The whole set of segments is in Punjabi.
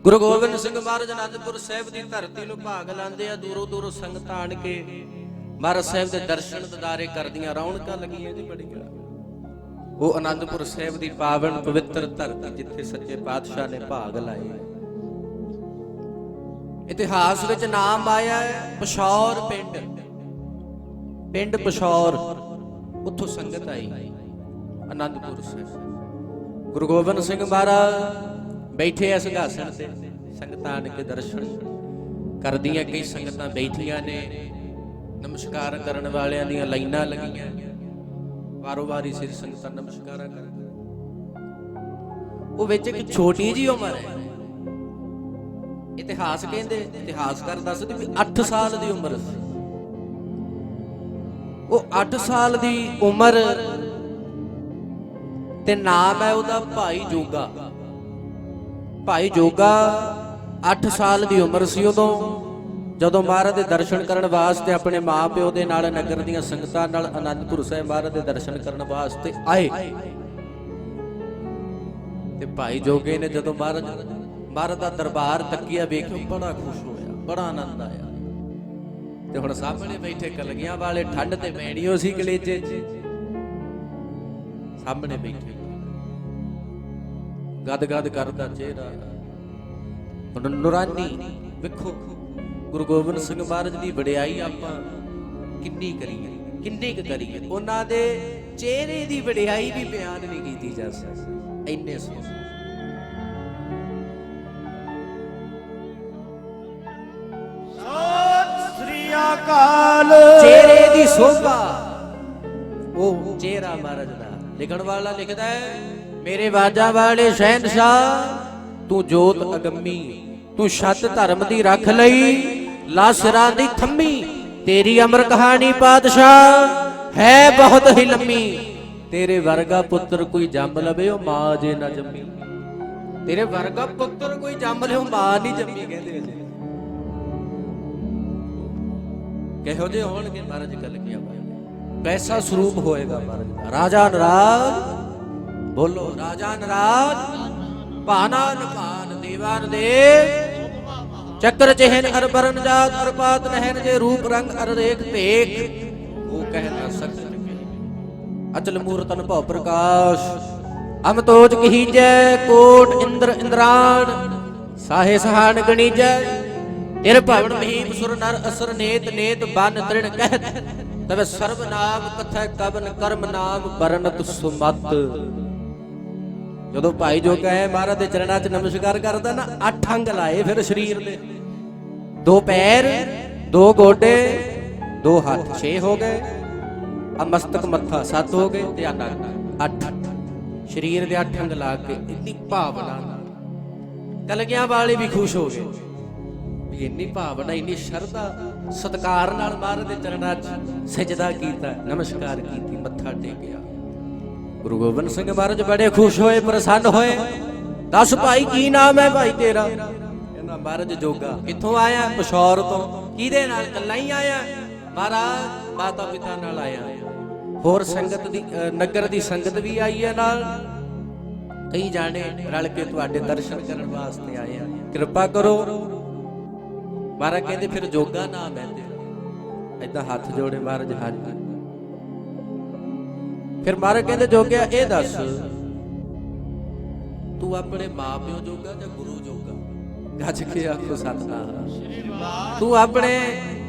ਗੁਰੂ ਗੋਬਿੰਦ ਸਿੰਘ ਮਹਾਰਾਜ ਅਨੰਦਪੁਰ ਸਾਹਿਬ ਦੀ ਧਰਤੀ ਨੂੰ ਭਾਗ ਲਾਉਂਦੇ ਆ। ਦੂਰੋਂ ਦੂਰੋਂ ਸੰਗਤਾਂ ਆਣ ਕੇ ਮਹਾਰਾਜ ਸਾਹਿਬ ਦੇ ਦਰਸ਼ਨ ਦਿਦਾਰੇ ਕਰਦੀਆਂ, ਰੌਣਕਾਂ ਲੱਗੀਆਂ ਜੀ ਬੜੀਆਂ। ਉਹ ਅਨੰਦਪੁਰ ਸਾਹਿਬ ਦੀ ਪਾਵਨ ਪਵਿੱਤਰ ਧਰਤੀ ਜਿੱਥੇ ਸੱਚੇ ਪਾਤਸ਼ਾਹ ਨੇ ਭਾਗ ਲਾਏ। ਇਤਿਹਾਸ ਵਿੱਚ ਨਾਮ ਆਇਆ ਹੈ ਪਸ਼ੌਰ ਪਿੰਡ, ਪਿੰਡ ਪਸ਼ੌਰ, ਉੱਥੋਂ ਸੰਗਤ ਆਈ ਅਨੰਦਪੁਰ ਸਾਹਿਬ। ਗੁਰੂ ਗੋਬਿੰਦ ਸਿੰਘ ਮਹਾਰਾਜ ਬੈਠੇ ਆ ਸਿੰਘਾਸਣ ਤੇ, ਸੰਗਤਾਂ ਆਣ ਕੇ ਦਰਸ਼ਨ ਕਰਦੀਆਂ। ਕਈ ਸੰਗਤਾਂ ਬੈਠੀਆਂ ਨੇ, ਨਮਸਕਾਰ ਕਰਨ ਵਾਲਿਆਂ ਦੀਆਂ ਲਾਈਨਾਂ ਲੱਗੀਆਂ, ਵਾਰੋ ਵਾਰੀ ਸਿਰ ਸੰਗਤਾਂ ਨਮਸਕਾਰਾਂ ਕਰ। ਉਹ ਵਿੱਚ ਇੱਕ ਛੋਟੀ ਜਿਹੀ ਉਮਰ ਹੈ, ਇਤਿਹਾਸ ਕਹਿੰਦੇ, ਇਤਿਹਾਸਕਾਰ ਦੱਸਦੇ ਵੀ 8 ਸਾਲ ਦੀ ਉਮਰ ਸੀ। ਉਹ 8 ਸਾਲ ਦੀ ਉਮਰ ਤੇ ਨਾਮ ਹੈ ਉਹਦਾ ਭਾਈ ਜੋਗਾ। ਭਾਈ ਜੋਗਾ 8 ਸਾਲ ਦੀ ਉਮਰ ਸੀ ਉਦੋਂ, ਜਦੋਂ ਮਹਾਰਾਜ ਦੇ ਦਰਸ਼ਨ ਕਰਨ ਵਾਸਤੇ ਆਪਣੇ ਮਾਂ ਪਿਓ ਦੇ ਨਾਲ, ਨਗਰ ਦੀਆਂ ਸੰਗਤਾਂ ਨਾਲ ਅਨੰਦਪੁਰ ਸਾਹਿਬ ਮਹਾਰਾਜ ਦੇ ਦਰਸ਼ਨ ਕਰਨ ਵਾਸਤੇ ਆਏ। ਤੇ ਭਾਈ ਜੋਗੇ ਨੇ ਜਦੋਂ ਮਹਾਰਾਜ ਦਾ ਦਰਬਾਰ ਤੱਕਿਆ, ਵੇਖਿਓ ਬੜਾ ਖੁਸ਼ ਹੋਇਆ, ਬੜਾ ਆਨੰਦ ਆਇਆ। ਤੇ ਹੁਣ ਸਾਹਮਣੇ ਬੈਠੇ ਕਲਗੀਆਂ ਵਾਲੇ, ਠੰਡ ਤੇ ਮੈਣੀਓ ਸੀ ਕਲੇਜੇ 'ਚ, ਸਾਹਮਣੇ ਬੈਠੇ ਗਦ-ਗਦ ਕਰਦਾ ਚਿਹਰਾ। ਹੁਣ ਨੂਰਾਨੀ ਵੇਖੋ, ਗੁਰੂ ਗੋਬਿੰਦ ਸਿੰਘ ਮਹਾਰਾਜ ਦੀ ਵਡਿਆਈ ਆਪਾਂ ਕਿੰਨੀ ਕਰੀਏ, ਕਿੰਨੀ ਕੁ ਕਰੀਏ। ਉਹਨਾਂ ਦੇ ਚਿਹਰੇ ਦੀ ਵਡਿਆਈ ਵੀ ਬਿਆਨ ਨਹੀਂ ਕੀਤੀ ਜਾ ਸਕਦੀ, ਇੰਨੇ ਸੋਹਣੇ। ਸਤਿ ਸ੍ਰੀ ਅਕਾਲ। ਚਿਹਰੇ ਦੀ ਸੋਭਾ, ਉਹ ਚਿਹਰਾ ਮਹਾਰਾਜ ਦਾ। ਲਿਖਣ ਵਾਲਾ ਲਿਖਦਾ ਹੈ, ਮੇਰੇ ਬਾਜਾਂ ਵਾਲੇ ਸ਼ਹਿਨਸ਼ਾਹ ਤੂੰ ਜੋਤ ਅਗੰਮੀ, ਤੂੰ ਛੱਤ ਧਰਮ ਦੀ ਰੱਖ ਲਈ, ਲਾਸਰਾਂ ਦੀ ਥੰਮੀ, ਤੇਰੀ ਅਮਰ ਕਹਾਣੀ ਪਾਤਸ਼ਾਹ ਹੈ ਬਹੁਤ ਹੀ ਲੰਮੀ। ਤੇਰੇ ਵਰਗਾ ਪੁੱਤਰ ਕੋਈ ਜੰਮ ਲਵੇ, ਉਹ ਮਾਂ ਜੇ ਨਾ ਜੰਮੀ। ਤੇਰੇ ਵਰਗਾ ਪੁੱਤਰ ਕੋਈ ਜੰਮ ਲਿਓ, ਮਾਂ ਨਹੀਂ ਜੰਮੀ। ਕਹਿੰਦੇ ਅਜੇ ਕਿਹੋ ਜਿਹੇ ਹੋਣਗੇ ਮਹਾਰਾਜ ਕਲਗੀਆਂ ਵਾਲੇ, ਕੈਸਾ ਸਰੂਪ ਹੋਏਗਾ ਮਹਾਰਾਜ ਦਾ। ਰਾਜਾ ਨਰਾਜ, ਬੋਲੋ ਰਾਜਾ ਨਰਾਜ, ਭਾਨਾ ਨਭਾਨ ਦੀਵਾਨ ਦੇਵ, ਚੱਕਰ ਚਿਹਨ ਅਰ ਬਰਨ ਜਾਤ ਅਰ ਪਾਤ ਨਹਿਨ, ਜੇ ਰੂਪ ਰੰਗ ਅਰ ਰੇਖ ਭੇਖ, ਉਹ ਕਹਿ ਨਾ ਸਕਤ ਅਚਲ ਮੂਰਤ ਅਨੁਭਵ ਪ੍ਰਕਾਸ਼, ਅਮਤੋਜ ਕਹੀਜੈ ਕੋਟ ਇੰਦਰ ਇੰਦਰਾਨ, ਸਾਹੇ ਸਹਾਨ ਗਣੀਜੈ, ਇਰ ਭਵਨ ਮਹੀਪ ਸੁਰ ਨਰ ਅਸਰ ਨੇਤ ਨੇਤ ਬਨ ਤ੍ਰਿਣ ਕਹਿਤ, ਤਵੇ ਸਰਬ ਨਾਮ ਕਥੈ ਕਵਨ ਕਰਮ ਨਾਮ ਬਰਨਤ ਸੁਮਤ। ਜਦੋਂ ਭਾਈ ਜੋਗਾ ਹੈ ਮਹਾਰਾਜ ਦੇ ਚਰਨਾਂ 'ਚ ਨਮਸਕਾਰ ਕਰਦਾ ਨਾ, 8 ਅੰਗ ਲਾਏ ਫਿਰ ਸਰੀਰ ਦੇ, 2 ਪੈਰ, 2 ਗੋਡੇ, 2 ਹੱਥ, 6 ਹੋ ਗਏ, ਆ ਮਸਤਕ ਮੱਥਾ 7 ਹੋ ਗਏ, ਤੇ 8 ਸਰੀਰ ਦੇ 8 ਅੰਗ ਲਾ ਕੇ ਇੰਨੀ ਭਾਵਨਾ ਨਾਲ। ਕਲਗੀਆਂ ਵਾਲੇ ਵੀ ਖੁਸ਼ ਹੋ ਗਏ ਵੀ ਇੰਨੀ ਭਾਵਨਾ, ਇੰਨੀ ਸ਼ਰਧਾ ਸਤਿਕਾਰ ਨਾਲ ਮਹਾਰਾਜ ਦੇ ਚਰਨਾਂ 'ਚ ਸਜਦਾ ਕੀਤਾ, ਨਮਸਕਾਰ ਕੀਤੀ, ਮੱਥਾ ਟੇਕਿਆ। ਗੁਰੂ ਗੋਬਿੰਦ ਸਿੰਘ ਮਹਾਰਾਜ ਬੜੇ ਖੁਸ਼ ਹੋਏ, ਪ੍ਰਸੰਨ ਹੋਏ। ਦੱਸ ਭਾਈ ਕੀ ਨਾਮ ਹੈ ਭਾਈ ਤੇਰਾ? ਕਹਿੰਦਾ ਮਹਾਰਾਜ ਜੋਗਾ। ਕਿੱਥੋਂ ਆਇਆ? ਪਸ਼ੌਰ ਤੋਂ। ਕਿਹਦੇ ਨਾਲ? ਇਕੱਲਾ ਹੀ ਆਇਆ? ਮਹਾਰਾਜ ਮਾਤਾ ਪਿਤਾ ਨਾਲ ਆਇਆ, ਹੋਰ ਸੰਗਤ ਦੀ, ਨਗਰ ਦੀ ਸੰਗਤ ਵੀ ਆਈ ਹੈ ਨਾਲ, ਕਈ ਜਾਣੇ ਰਲ ਕੇ ਤੁਹਾਡੇ ਦਰਸ਼ਨ ਕਰਨ ਵਾਸਤੇ ਆਏ ਆ, ਕਿਰਪਾ ਕਰੋ। ਮਹਾਰਾਜ ਕਹਿੰਦੇ ਫਿਰ ਜੋਗਾ ਨਾਮ ਹੈ ਤੇਰਾ। ਏਦਾਂ ਹੱਥ ਜੋੜੇ ਮਹਾਰਾਜ, ਹਾਂਜੀ। ਫਿਰ ਮਹਾਰਾਜ ਕਹਿੰਦੇ ਜੋਗਿਆ ਇਹ ਦੱਸ, ਤੂੰ ਆਪਣੇ ਮਾਂ ਪਿਓ ਜੋਗਾ ਜਾਂ ਗੁਰੂ ਜੋਗਾ? ਗੱਜ ਕੇ ਆਖੋ ਸਤਿਨਾਮ। ਤੂੰ ਆਪਣੇ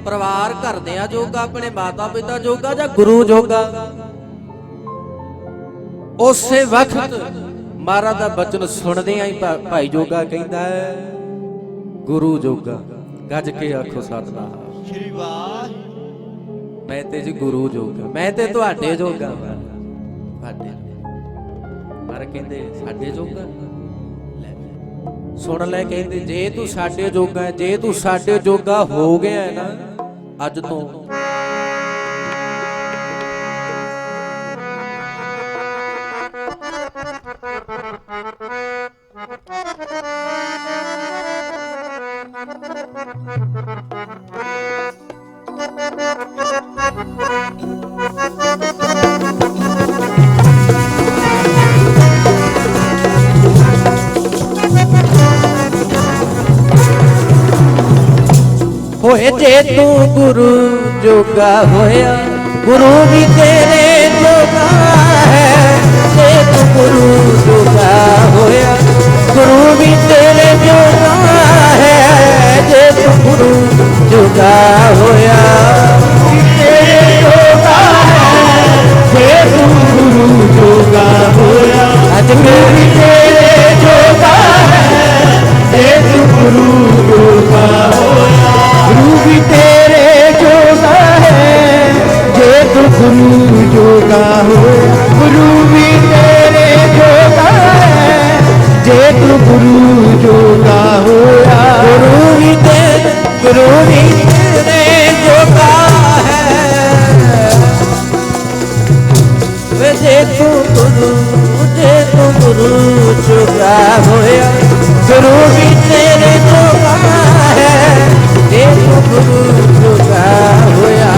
ਪਰਿਵਾਰ ਘਰਦਿਆਂ ਜੋਗਾ, ਆਪਣੇ ਮਾਤਾ ਪਿਤਾ ਜੋਗਾ ਜਾਂ ਗੁਰੂ ਜੋਗਾ? ਉਸੇ ਵਕਤ ਮਹਾਰਾਜ ਦਾ ਬਚਨ ਸੁਣਦਿਆਂ ਹੀ ਭਾਈ ਜੋਗਾ ਕਹਿੰਦਾ ਹੈ ਗੁਰੂ ਜੋਗਾ। ਗੱਜ ਕੇ ਆਖੋ ਸਤਿਨਾਮ। ਸ਼੍ਰੀ ਵਾਹ। ਮੈਂ ਤੇ ਜੀ ਗੁਰੂ ਜੋਗਾ, ਮੈਂ ਤੇ ਤੁਹਾਡੇ ਜੋਗਾ। ਸਾਡੇ ਪਰ ਕਹਿੰਦੇ ਸਾਡੇ ਜੋਗਾ? ਸੁਣ ਲੈ, ਕਹਿੰਦੇ ਜੇ ਤੂੰ ਸਾਡੇ ਜੋਗਾ, ਜੇ ਤੂੰ ਸਾਡੇ ਜੋਗਾ ਹੋ ਗਿਆ ਨਾ ਅੱਜ ਤੋਂ, ਓਏ ਜੇ ਤੂੰ ਗੁਰੂ ਜੋਗਾ ਹੋਇਆ ਗੁਰੂ ਵੀ ਤੇਰੇ ਜੋਗਾ ਹੈ ਜੇ ਤੂੰ ਗੁਰੂ ਜੋਗਾ ਹੋਇਆ ਗੁਰੂ ਵੀ ਤੇਰੇ ਜੋਗਾ ਹੈ ਜੇ ਤੂੰ ਗੁਰੂ ਜੋਗਾ ਹੋਇਆ ਤੇਰੇ ਜੋਗਾ ਹੈ ਜੇ ਤੂੰ ਗੁਰੂ ਜੋਗਾ ਹੋਇਆ ਅੱਜ ਗੁਰੂ ਵੀ ਤੇਰੇ ਜੋਗਾ ਹੈ ਜੇ ਤੂੰ ਗੁਰੂ ਜੋਗਾ ਹੋਇਆ ਗੁਰੂ ਵੀ ਤੇਰੇ ਜੋਗਾ ਹੈ ਜੇ ਤੂੰ ਗੁਰੂ ਜੋਗਾ ਹੋਇਆ ਗੁਰੂ ਵੀ ਤੇਰੇ ਜੋਗਾ ਹੈ ਜੇ ਤੂੰ ਗੁਰੂ ਜੋਗਾ ਹੋਇਆ ਗੁਰੂ ਵੀ ਤੇਰੇ ਜੋਗਾ ਹੈ ਵੇ ਜੇ ਤੂੰ ਗੁਰੂ ਜੋਗਾ ਹੋਇਆ ਗੁਰੂ ਵੀ ਤੇਰੇ ਜੋਗਾ ਹੈ ਜੇ ਤੂੰ ਗੁਰੂ ਜੋਗਾ ਹੋਇਆ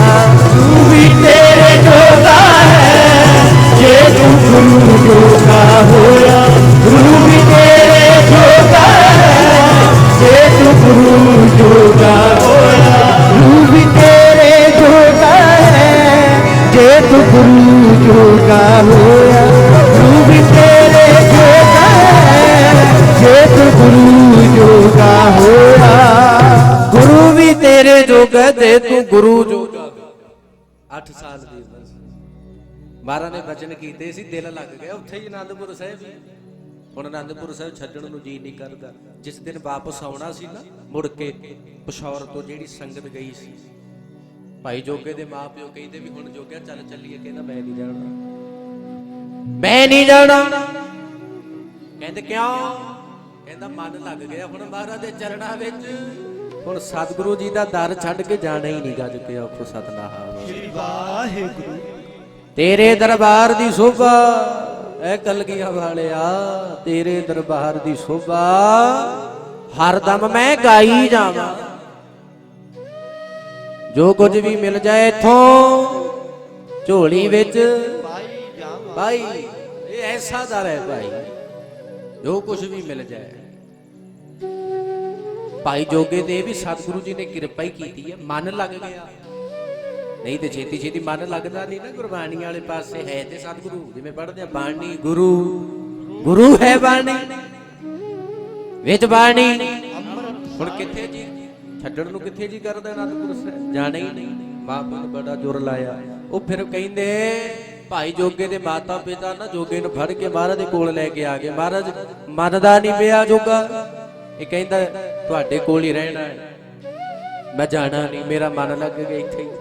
ਗੁਰੂ ਵੀ ਤੇਰੇ ਜੋਗਾ ਹੈ ਜੇ ਤੂੰ ਗੁਰੂ ਜੋਗਾ ਹੋਇਆ ਗੁਰੂ ਵੀ ਤੇਰੇ ਜੋਗਾ ਹੈ ਜੇ ਤੂੰ ਗੁਰੂ ਜੋਗਾ ਹੋਇਆ ਗੁਰੂ ਵੀ ਤੇਰੇ ਜੋਗਾ ਹੈ ਜੇ ਤੂੰ ਗੁਰੂ ਜੋਗਾ ਹੋਇਆ ਗੁਰੂ ਵੀ ਤੇਰੇ ਜੋਗਾ ਹੈ ਜੇ ਤੂੰ ਗੁਰੂ ਜੋਗਾ ਹੋਇਆ ਗੁਰੂ ਵੀ ਤੇਰੇ ਜੋਗਾ ਤੇ ਤੂੰ ਗੁਰੂ ਜੋਗਾ 8 ਸਾਲ ਦੀ ਉਮਰ ਸੀ ਮਹਾਰਾਜ ਨੇ ਬਚਨ ਕੀਤੇ ਸੀ ਦਿਲ ਲੱਗ ਗਿਆ ਉੱਥੇ ਹੀ ਆਨੰਦਪੁਰ ਸਾਹਿਬ ਹੁਣ ਆਨੰਦਪੁਰ ਸਾਹਿਬ ਛੱਡਣ ਨੂੰ ਜੀ ਨਹੀਂ ਕਰਦਾ ਜਿਸ ਦਿਨ ਵਾਪਸ ਆਉਣਾ ਸੀ ਨਾ ਮੁੜ ਕੇ ਪਿਸ਼ੌਰ ਤੋਂ ਜਿਹੜੀ ਸੰਗਤ ਗਈ ਸੀ ਭਾਈ ਜੋਗੇ ਦੇ ਮਾਪਿਓ ਕਹਿੰਦੇ ਵੀ ਹੁਣ ਜੋਗਿਆ ਚੱਲ ਚੱਲੀਏ ਕਹਿੰਦਾ ਮੈਂ ਨਹੀਂ ਜਾਣਾ ਕਹਿੰਦੇ ਕਿਉਂ ਕਹਿੰਦਾ ਮਨ ਲੱਗ ਗਿਆ ਹੁਣ ਮਹਾਰਾਜ ਦੇ ਚਰਨਾਂ ਵਿੱਚ ਹੁਣ ਸਤਿਗੁਰੂ ਜੀ ਦਾ ਦਰ ਛੱਡ ਕੇ ਜਾਣਾ ਹੀ ਨਹੀਂ ਗੱਜ ਕੇ ਆਖੋ ਸਤਨਾਮ ਸ੍ਰੀ ਵਾਹਿਗੁਰੂ ਤੇਰੇ ਦਰਬਾਰ ਦੀ ਸ਼ੋਭਾ ਐ ਕਲਗੀਆਂ ਵਾਲਿਆ ਤੇਰੇ ਦਰਬਾਰ ਦੀ ਸ਼ੋਭਾ ਹਰਦਮ ਮੈਂ ਗਾਈ ਜਾਵਾਂ ਜੋ ਕੁਝ ਵੀ ਮਿਲ ਜਾਏ ਇੱਥੋਂ ਝੋਲੀ ਵਿੱਚ ਭਾਈ ਇਹ ਐਸਾ ਦਰ ਹੈ ਭਾਈ ਜੋ ਕੁਝ ਵੀ ਮਿਲ ਜਾਏ ਭਾਈ ਜੋਗੇ ਦੇ ਵੀ ਸਤਿਗੁਰੂ ਜੀ ਨੇ ਕਿਰਪਾ ਹੀ ਕੀਤੀ ਹੈ ਮਨ ਲੱਗ ਗਿਆ ਨਹੀਂ ਤੇ ਛੇਤੀ ਛੇਤੀ ਮਨ ਲੱਗਦਾ ਨਹੀਂ ਨਾ ਗੁਰਬਾਣੀ ਵਾਲੇ ਪਾਸੇ ਹੈ ਤੇ ਸਤਿਗੁਰੂ ਜਿਵੇਂ ਪੜ੍ਹਦੇ ਆ ਬਾਣੀ ਗੁਰੂ ਹੈ ਬਾਣੀ ਵਿੱਚ ਬਾਣੀ ਹੁਣ ਕਿੱਥੇ ਜੀ ਛੱਡਣ ਨੂੰ ਕਿੱਥੇ ਜੀ ਕਰਦਾ ਅਨੰਦਪੁਰ ਸਾਹਿਬ ਜਾਣਾ ਹੀ ਨਹੀਂ ਮਾਪੇ ਨੇ ਬੜਾ ਜ਼ੋਰ ਲਾਇਆ ਉਹ ਫਿਰ ਕਹਿੰਦੇ ਭਾਈ ਜੋਗੇ ਦੇ ਮਾਤਾ ਪਿਤਾ ਨਾ ਜੋਗੇ ਨੂੰ ਫੜ ਕੇ ਮਹਾਰਾਜ ਦੇ ਕੋਲ ਲੈ ਕੇ ਆ ਗਏ ਮਹਾਰਾਜ ਮੰਨਦਾ ਨਹੀਂ ਪਿਆ ਜੋਗਾ ਇਹ ਕਹਿੰਦਾ ਤੁਹਾਡੇ ਕੋਲ ਹੀ ਰਹਿਣਾ ਹੈ ਮੈਂ ਜਾਣਾ ਨਹੀਂ ਮੇਰਾ ਮਨ ਲੱਗ ਗਿਆ ਇੱਥੇ ਹੀ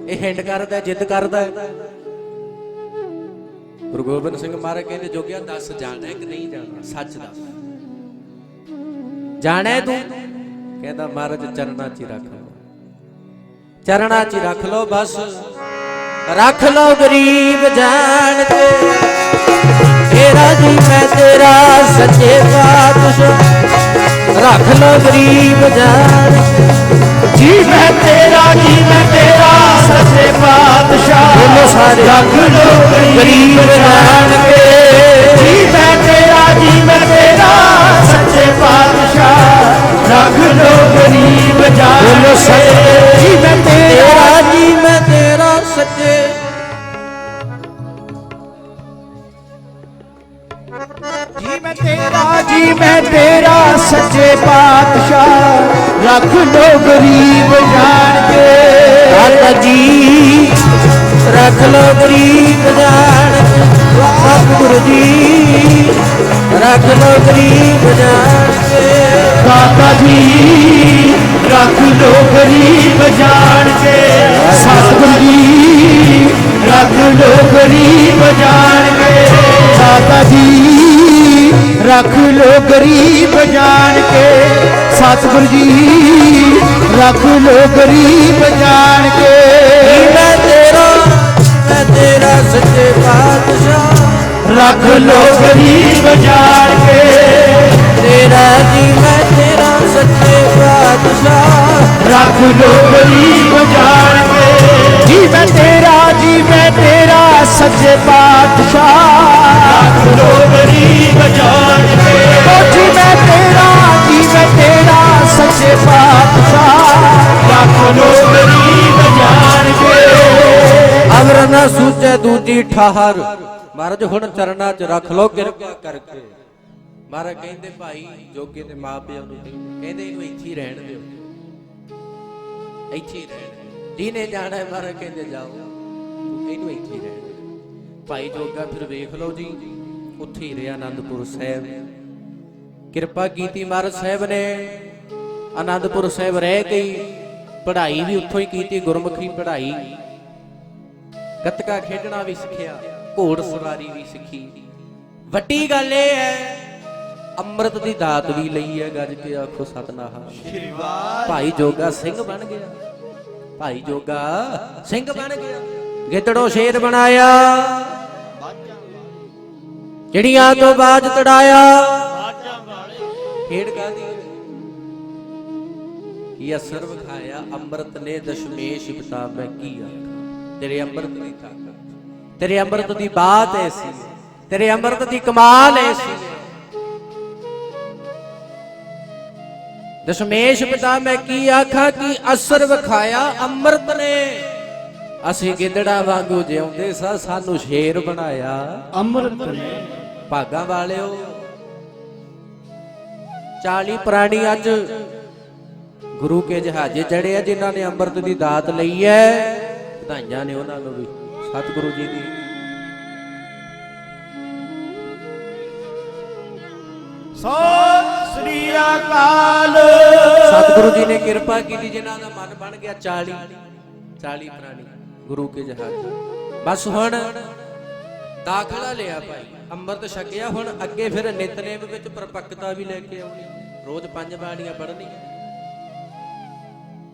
ਇਹ ਹਿੰਡ ਕਰਦਾ ਜਿੱਦ ਕਰਦਾ ਗੁਰੂ ਗੋਬਿੰਦ ਸਿੰਘ ਮਹਾਰਾਜ ਕਹਿੰਦੇ ਜੋਗਿਆ ਦੱਸ ਜਾਣਾ ਹੈ ਕਿ ਨਹੀਂ ਜਾਣਾ ਸੱਚ ਦੱਸ ਜਾਣਾ ਹੈ ਤੂੰ ਕਹਿੰਦਾ ਮਹਾਰਾਜ ਚਰਨਾਂ 'ਚ ਹੀ ਰੱਖ ਲਓ ਚਰਨਾਂ 'ਚ ਹੀ ਰੱਖ ਲਓ ਬਸ ਰੱਖ ਲਓ ਗਰੀਬ ਜਾਣ ਕੇ ਤੇਰਾ ਜੀ ਮੈਂ ਤੇਰਾ ਸੱਚੇ ਪਾਤਸ਼ਾਹ ਰੱਖ ਲਓ ਗਰੀਬ ਜਾਣ ਜੀ ਮੈਂ ਤੇਰਾ ਸੱਚੇ ਪਾਤਸ਼ਾਹ ਬੋਲੋ ਸਾਰੇ ਰੱਖ ਲੋ ਗਰੀਬ ਜਾਣ ਕੇ ਜੀ ਮੈਂ ਤੇਰਾ ਸੱਚੇ ਪਾਤਸ਼ਾਹ ਰੱਖ ਲੋ ਗਰੀਬ ਜਾਣ ਬੋਲੋ ਸਾਰੇ ਜੀ ਮੈਂ ਤੇਰਾ ਜੀ ਮੈਂ ਤੇਰਾ ਸੱਚੇ ਜੀ ਮੈਂ ਤੇਰਾ ਸੱਚੇ ਪਾਤਸ਼ਾਹ ਰੱਖ ਲੋ ਗਰੀਬ ਜਾਣ ਕੇ ਦਾਤਾ ਜੀ ਰੱਖ ਲੋ ਗਰੀਬ ਜਾਣ ਕੇ ਸਤਿਗੁਰੂ ਜੀ ਰੱਖ ਲੋ ਗਰੀਬ ਜਾਣ ਕੇ ਦਾਤਾ ਜੀ ਰੱਖ ਲੋ ਗਰੀਬ ਜਾਣ ਕੇ ਸਤਿਗੁਰੂ ਜੀ ਰੱਖ ਲੋ ਗਰੀਬ ਜਾਣ ਕੇ ਦਾਤਾ ਜੀ ਰੱਖ ਲੋ ਗਰੀਬ ਜਾਣ ਕੇ ਸਤਿਗੁਰੂ ਜੀ ਰੱਖ ਲੋ ਗਰੀਬ ਜਾਣ ਕੇ ਮੈਂ ਤੇਰਾ ਸੱਚੇ ਪਾਤਸ਼ਾਹ ਰੱਖ ਲੋ ਗਰੀਬ ਜਾਣ ਕੇ ਤੇਰਾ ਜੀ ਮੈਂ ਤੇਰਾ ਸੱਚੇ ਪਾਤਸ਼ਾਹ ਰੱਖ ਲੋ ਗਰੀਬ ਜਾਣ ਕੇ ਜੀ ਮੈਂ ਤੇਰਾ ਸੱਚੇ ਪਾਤਸ਼ਾਹ ਰੱਖ ਲੋ ਗਰੀਬ ਜਾਣ ਕੇ ਜੀ ਮੈਂ ਤੇਰਾ ਸੱਚੇ ਪਾਤਸ਼ਾਹ ਰੱਖ ਮਨੋ ਗਰੀਬ ਜਾਣ ਕੇ ਅਵਰ ਨਾ ਸੂਝੈ ਦੂਜੀ ਠਾਹਰ। ਮਹਾਰਾਜ ਹੁਣ ਚਰਨਾਂ 'ਚ ਰੱਖ ਲਓ ਕਿਰਪਾ ਕਰਕੇ। ਮਹਾਰਾਜ ਕਹਿੰਦੇ ਭਾਈ ਜੋਗੇ ਦੇ ਮਾਂ ਪਿਓ ਨੂੰ ਕਹਿੰਦੇ ਇਹਨੂੰ ਇੱਥੇ ਹੀ ਰਹਿਣ ਦਿਓ, ਇੱਥੇ ਹੀ ਰਹਿਣ। ਜਿਹਨੇ ਜਾਣਾ ਹੈ ਮਹਾਰਾਜ ਕਹਿੰਦੇ ਜਾਓ, ਇਹਨੂੰ ਇੱਥੇ ਹੀ ਰਹਿਣ ਦਿਓ। ਭਾਈ ਜੋਗਾ ਫਿਰ ਵੇਖ ਲਓ ਜੀ, ਉੱਥੇ ਹੀ ਰਿਹਾ ਆਨੰਦਪੁਰ ਸਾਹਿਬ। ਕਿਰਪਾ ਕੀਤੀ ਮਹਾਰਾਜ ਸਾਹਿਬ ਨੇ, ਆਨੰਦਪੁਰ ਸਾਹਿਬ ਰਹਿ ਗਈ। ਪੜ੍ਹਾਈ ਵੀ ਉੱਥੋਂ ਹੀ ਕੀਤੀ, ਗੁਰਮੁਖੀ ਪੜ੍ਹਾਈ। ਗੱਤਕਾ ਖੇਡਣਾ ਵੀ ਸਿੱਖਿਆ, ਘੋੜ ਸਵਾਰੀ ਵੀ ਸਿੱਖੀ। ਵੱਡੀ ਗੱਲ ਇਹ ਹੈ ਅੰਮ੍ਰਿਤ ਦੀ ਦਾਤ ਵੀ ਲਈ ਹੈ। ਗੱਜ ਕੇ ਆਖੋ ਸਤਨਾਮ। ਭਾਈ ਜੋਗਾ ਸਿੰਘ ਬਣ ਗਿਆ, ਭਾਈ ਜੋਗਾ ਸਿੰਘ ਬਣ ਗਿਆ। ਗਿੱਦੜੋਂ ਸ਼ੇਰ ਬਣਾਇਆ, ਚਿੜੀਆਂ ਤੋਂ ਬਾਜ ਤੜਾਇਆ। ਖੇਡ ਕਾਦੀ ਕੀ ਅਸਰ ਵਿਖਾਇਆ। ਅੰਮ੍ਰਿਤ ਨੇ ਦਸ਼ਮੇਸ਼ ਪਿਤਾ ਮੈਂ ਕੀ ਆਖਾਂ। ਤੇਰੇ ਅੰਮ੍ਰਿਤ ਦੀ ਤਾਕਤ, ਤੇਰੇ ਅੰਮ੍ਰਿਤ ਦੀ ਬਾਤ ਐਸੀ, ਤੇਰੇ ਅੰਮ੍ਰਿਤ ਦੀ ਕਮਾਲ ਐਸੀ। ਦਸ਼ਮੇਸ਼ ਪਿਤਾ ਮੈਂ ਕੀ ਆਖਾਂ ਕੀ ਅਸਰ ਵਿਖਾਇਆ ਅੰਮ੍ਰਿਤ ਨੇ। ਅਸੀਂ ਗਿੱਦੜਾ ਵਾਂਗੂ ਜਿਉਂਦੇ ਸਾਂ, ਸਾਨੂੰ ਸ਼ੇਰ ਬਣਾਇਆ ਅੰਮ੍ਰਿਤ ਨੇ। ਭਾਗਾਂ ਵਾਲਿਓ 40 ਪ੍ਰਾਣੀ ਅੱਜ ਗੁਰੂ ਕੇ ਜਹਾਜ਼ੇ ਚੜੇ ਆ, ਜਿਨ੍ਹਾਂ ਨੇ ਅੰਮ੍ਰਿਤ ਦੀ ਦਾਤ ਲਈ ਹੈ। ਵਧਾਈਆਂ ਨੇ ਉਹਨਾਂ ਨੂੰ ਵੀ ਸਤਿਗੁਰੂ ਜੀ ਦੀ। ਸਤਿ ਸ੍ਰੀ ਅਕਾਲ। ਸਤਿਗੁਰੂ ਜੀ ਨੇ ਕਿਰਪਾ ਕੀਤੀ, ਜਿਨ੍ਹਾਂ ਦਾ ਮਨ ਬਣ ਗਿਆ 40 ਪ੍ਰਾਣੀ ਗੁਰੂ ਕੇ ਜਹਾਜ਼। ਬਸ ਹੁਣ ਦਾਖਲਾ ਲਿਆ ਭਾਈ, ਅੰਮ੍ਰਿਤ ਛਕਿਆ। ਹੁਣ ਅੱਗੇ ਫਿਰ ਨਿਤਨੇਮ ਵਿੱਚ ਪਰਪੱਕਤਾ ਵੀ ਲੈ ਕੇ ਆਉਣੀ। ਰੋਜ਼ 5 ਬਾਣੀਆਂ ਪੜ੍ਹਨੀਆਂ।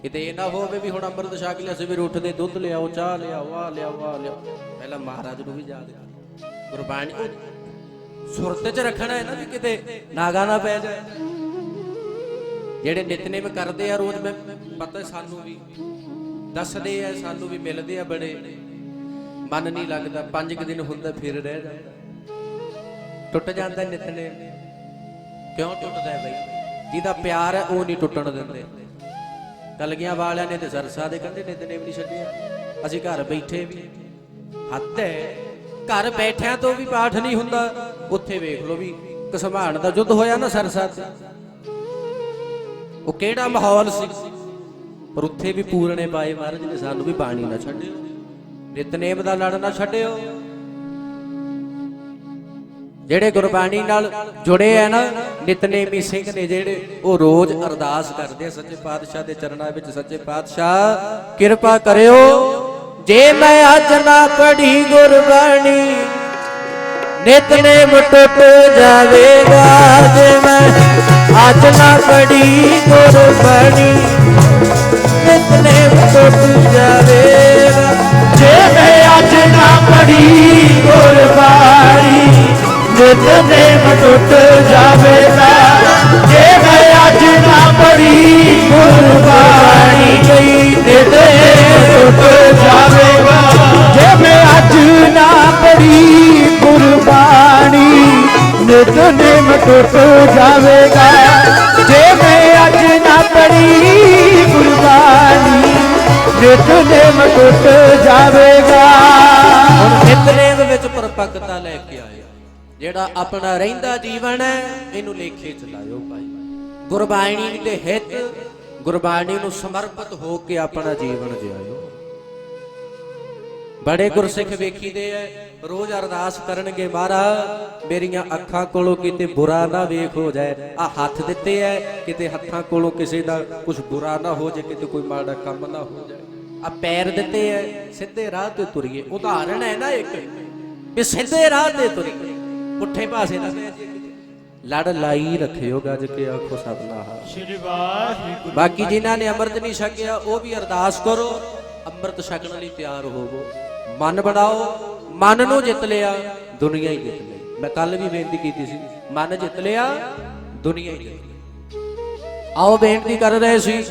ਕਿਤੇ ਇਹ ਨਾ ਹੋਵੇ ਵੀ ਹੁਣ ਅੰਮ੍ਰਿਤ ਛਕ ਲਿਆ, ਸਵੇਰੇ ਉੱਠਦੇ ਦੁੱਧ ਲਿਆਓ, ਚਾਹ ਲਿਆਓ, ਆ ਲਿਆਓ, ਆ ਲਿਆਓ। ਪਹਿਲਾਂ ਮਹਾਰਾਜ ਨੂੰ ਵੀ ਯਾਦ ਕਰ। ਗੁਰਬਾਣੀ ਸੁਰਤ 'ਚ ਰੱਖਣਾ ਹੈ ਨਾ, ਵੀ ਕਿਤੇ ਨਾਗਾ ਨਾ ਪੈ ਜਾਏ। ਜਿਹੜੇ ਨਿਤਨੇਮ ਕਰਦੇ ਆ ਰੋਜ਼, ਮੈਂ ਪਤਾ ਸਾਨੂੰ ਵੀ ਦੱਸਦੇ ਆ, ਸਾਨੂੰ ਵੀ ਮਿਲਦੇ ਆ ਬੜੇ। ਮਨ ਨਹੀਂ ਲੱਗਦਾ, 5 ਦਿਨ ਹੁੰਦਾ ਫਿਰ ਰਹਿ ਜਾਂਦਾ, ਟੁੱਟ ਜਾਂਦਾ ਨਿਤਨੇਮ। ਕਿਉਂ ਟੁੱਟਦਾ ਹੈ ਬਈ? ਜਿਹਦਾ ਪਿਆਰ ਹੈ ਉਹ ਨਹੀਂ ਟੁੱਟਣ ਦਿੰਦੇ। ਕਲਗੀਆਂ ਵਾਲਿਆਂ ਨੇ ਤੇ ਸਰਸਾ ਦੇ ਕੰਢੇ ਨਿਤਨੇਮ ਨਹੀਂ ਛੱਡਿਆ। ਅਸੀਂ ਘਰ ਬੈਠੇ ਵੀ ਹੱਦ ਹੈ, ਘਰ ਬੈਠਿਆਂ ਤੋਂ ਵੀ ਪਾਠ ਨਹੀਂ ਹੁੰਦਾ। ਉੱਥੇ ਵੇਖ ਲਓ ਵੀ ਘਸਮਾਣ ਦਾ ਯੁੱਧ ਹੋਇਆ ਨਾ ਸਰਸਾ ਤੇ, ਉਹ ਕਿਹੜਾ ਮਾਹੌਲ ਸੀ। ਪਰ ਉੱਥੇ ਵੀ ਪੂਰਨੇ ਪਾਏ ਮਹਾਰਾਜ ਨੇ, ਸਾਨੂੰ ਵੀ ਬਾਣੀ ਨਾ ਛੱਡਿਓ, ਨਿਤਨੇਮ ਦਾ ਲੜ ਨਾ ਛੱਡਿਓ। ਜਿਹੜੇ ਗੁਰਬਾਣੀ ਨਾਲ ਜੁੜੇ ਆ ਨਾ ਨਿਤਨੇਮੀ ਸਿੰਘ ਨੇ ਜਿਹੜੇ, ਉਹ ਰੋਜ਼ ਅਰਦਾਸ ਕਰਦੇ ਆ ਸੱਚੇ ਪਾਤਸ਼ਾਹ ਦੇ ਚਰਨਾਂ ਵਿੱਚ, ਸੱਚੇ ਪਾਤਸ਼ਾਹ ਕਿਰਪਾ ਕਰਿਓ, ਜੇ ਮੈਂ ਅੱਜ ਨਾ ਪੜ੍ਹੀ ਗੁਰਬਾਣੀ ਨਿਤਨੇਮ ਟੁੱਟ ਜਾਵੇਗਾ। ਜੇ ਮੈਂ ਅੱਜ ਨਾ ਪੜ੍ਹੀ ਗੁਰਬਾਣੀ ਨਿਤਨੇਮ ਟੁੱਟ ਜਾਵੇਗਾ। ਜੇ ਮੈਂ ਅੱਜ ਨਾ ਪੜ੍ਹੀ ਗੁਰਬਾਣੀ ਨਿਤਨੇਮ ਟੁੱਟ ਜਾਵੇਗਾ। ਜੇ ਮੈਂ ਅੱਜ ਨਾ ਪੜ੍ਹੀ ਗੁਰਬਾਣੀ ਨਿਤਨੇਮ ਟੁੱਟ ਜਾਵੇਗਾ। ਜੇ ਮੈਂ ਅੱਜ ਨਾ ਪੜ੍ਹੀ ਗੁਰਬਾਣੀ ਨਿਤਨੇਮ ਟੁੱਟ ਜਾਵੇਗਾ। ਜੇ ਮੈਂ ਅੱਜ ਨਾ ਪੜ੍ਹੀ ਗੁਰਬਾਣੀ ਨਿਤਨੇਮ ਟੁੱਟ ਜਾਵੇਗਾ। ਹੁਣ ਨਿਤਨੇਮ ਵਿੱਚ ਪਰਪੱਕਤਾ ਲੈ ਕੇ ਆਏ। ਜਿਹੜਾ ਆਪਣਾ ਰਹਿੰਦਾ ਜੀਵਨ ਹੈ ਇਹਨੂੰ ਲੇਖੇ ਚਲਾਇਓ ਭਾਈ। ਗੁਰਬਾਣੀ ਦੇ ਹਿੱਤ, ਗੁਰਬਾਣੀ ਨੂੰ ਸਮਰਪਿਤ ਹੋ ਕੇ ਆਪਣਾ ਜੀਵਨ ਜਿਉਓ। ਬੜੇ ਗੁਰਸਿੱਖ ਵੇਖੀਦੇ ਐ, ਰੋਜ਼ ਅਰਦਾਸ ਕਰਨਗੇ, ਮਹਾਰਾਜ ਮੇਰੀਆਂ ਅੱਖਾਂ ਕੋਲੋਂ ਕਿਤੇ ਬੁਰਾ ਨਾ ਵੇਖ ਹੋ ਜਾਏ। ਆ ਹੱਥ ਦਿੱਤੇ ਐ, ਕਿਤੇ ਹੱਥਾਂ ਕੋਲੋਂ ਕਿਸੇ ਦਾ ਕੁਝ ਬੁਰਾ ਨਾ ਹੋ ਜਾਏ, ਕਿਤੇ ਕੋਈ ਮਾੜਾ ਕੰਮ ਨਾ ਹੋ ਜਾਏ। ਆ ਪੈਰ ਦਿੱਤੇ ਐ, ਸਿੱਧੇ ਰਾਹ ਤੇ ਤੁਰੀਏ। ਉਦਾਹਰਣ ਹੈ ਨਾ ਇੱਕ, ਵੀ ਸਿੱਧੇ ਰਾਹ ਤੇ ਤੁਰੀਏ, ਪੁੱਠੇ ਪਾਸੇ ਨਾ ਲੜ ਲਾਈ ਰੱਖਿਓ। ਗੱਜ ਕੇ ਆਖੋ ਸਤਨਾਮ ਸ੍ਰੀ ਵਾਹਿਗੁਰੂ। ਬਾਕੀ ਜਿਨ੍ਹਾਂ ਨੇ ਅੰਮ੍ਰਿਤ ਨਹੀਂ ਛਕਿਆ ਉਹ ਵੀ ਅਰਦਾਸ ਕਰੋ, ਅੰਮ੍ਰਿਤ ਛਕਣ ਲਈ ਤਿਆਰ ਹੋਵੋ। ਮਨ ਬਣਾਓ, ਮਨ ਨੂੰ ਜਿੱਤ ਲਿਆ ਦੁਨੀਆ ਹੀ ਜਿੱਤ ਲਈ। ਮੈਂ ਕੱਲ ਵੀ ਬੇਨਤੀ ਕੀਤੀ ਸੀ, ਮਨ ਜਿੱਤ ਲਿਆ ਦੁਨੀਆ ਹੀ ਜਿੱਤ ਲਈ। ਆਓ ਬੇਨਤੀ ਕਰ ਰਹੇ ਸੀ,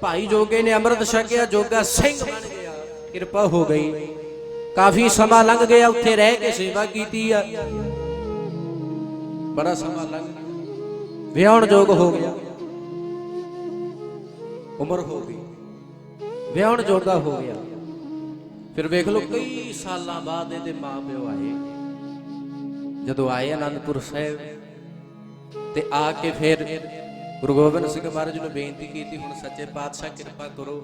ਭਾਈ ਜੋਗੇ ਨੇ ਅੰਮ੍ਰਿਤ ਛਕਿਆ, ਜੋਗਾ ਸਿੰਘ ਬਣ ਗਿਆ, ਕਿਰਪਾ ਹੋ ਗਈ। ਕਾਫੀ ਸਮਾਂ ਲੰਘ ਗਿਆ, ਉੱਥੇ ਰਹਿ ਕੇ ਸੇਵਾ ਕੀਤੀ ਆ, ਬੜਾ ਸਮਾਂ ਲੰਘ ਗਿਆ, ਵਿਆਹਣ ਯੋਗ ਹੋ ਗਿਆ, ਉਮਰ ਹੋ ਗਈ। ਵਿਆਹਣ ਜੋਗਾ ਹੋ ਗਿਆ। ਫਿਰ ਵੇਖ ਲਓ ਕਈ ਸਾਲਾਂ ਬਾਅਦ ਇਹਦੇ ਮਾਂ ਪਿਓ ਆਏ। ਜਦੋਂ ਆਏ ਅਨੰਦਪੁਰ ਸਾਹਿਬ ਤੇ ਆ ਕੇ ਫਿਰ ਗੁਰੂ ਗੋਬਿੰਦ ਸਿੰਘ ਮਹਾਰਾਜ ਨੂੰ ਬੇਨਤੀ ਕੀਤੀ, ਹੁਣ ਸੱਚੇ ਪਾਤਸ਼ਾਹ ਕਿਰਪਾ ਕਰੋ,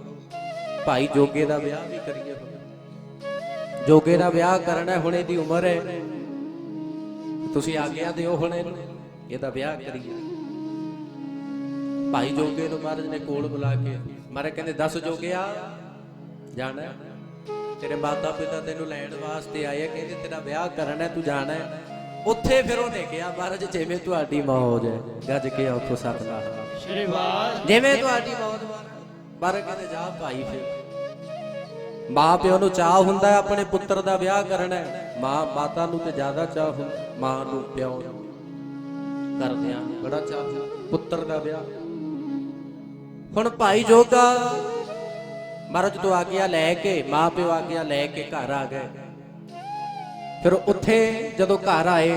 ਭਾਈ ਜੋਗੇ ਦਾ ਵਿਆਹ ਵੀ ਕਰੀਏ। ਜੋਗੇ ਦਾ ਵਿਆਹ ਕਰਨਾ, ਹੁਣ ਇਹਦੀ ਉਮਰ ਹੈ, ਤੁਸੀਂ ਆਗਿਆ ਦਿਓ ਹੁਣ ਇਹਦਾ ਵਿਆਹ ਕਰੀਏ। ਭਾਈ ਜੋਗੇ ਨੂੰ ਮਹਾਰਾਜ ਨੇ ਕੋਲ ਬੁਲਾ ਕੇ ਮਹਾਰਾਜ ਕਹਿੰਦੇ, ਦੱਸ ਜੋਗਿਆ ਜਾਣਾ, ਤੇਰੇ ਮਾਤਾ ਪਿਤਾ ਤੈਨੂੰ ਲੈਣ ਵਾਸਤੇ ਆਏ, ਕਹਿੰਦੇ ਤੇਰਾ ਵਿਆਹ ਕਰਨਾ, ਤੂੰ ਜਾਣਾ। ਉੱਥੇ ਫਿਰ ਉਹਨੇ ਕਿਹਾ, ਮਹਾਰਾਜ ਜਿਵੇਂ ਤੁਹਾਡੀ ਮੌਜ ਹੈ, ਗੱਜ ਕੇ ਆਖੋ ਸਤਿਨਾਮ ਸ੍ਰੀ ਵਾਹਿਗੁਰੂ, ਜਿਵੇਂ ਤੁਹਾਡੀ ਮੌਜ। ਮਹਾਰਾਜ ਕਹਿੰਦੇ ਜਾ ਭਾਈ। ਫਿਰ ਮਾਂ ਪਿਓ ਨੂੰ ਚਾਹ ਹੁੰਦਾ ਹੈ ਆਪਣੇ ਪੁੱਤਰ ਦਾ ਵਿਆਹ ਕਰਨਾ, ਮਾਤਾ ਨੂੰ ਤੇ ਜ਼ਿਆਦਾ ਚਾਹ ਹੁੰਦਾ, ਮਾਂ ਨੂੰ ਪਿਓ ਕਰਦਿਆਂ ਬੜਾ ਚਾਹ ਪੁੱਤਰ ਦਾ ਵਿਆਹ। ਹੁਣ ਭਾਈ ਜੋਗਾ ਮਹਾਰਾਜ ਤੋਂ ਆਗਿਆ ਲੈ ਕੇ, ਮਾਂ ਪਿਓ ਆਗਿਆ ਲੈ ਕੇ ਘਰ ਆ ਗਏ। ਫਿਰ ਉੱਥੇ ਜਦੋਂ ਘਰ ਆਏ,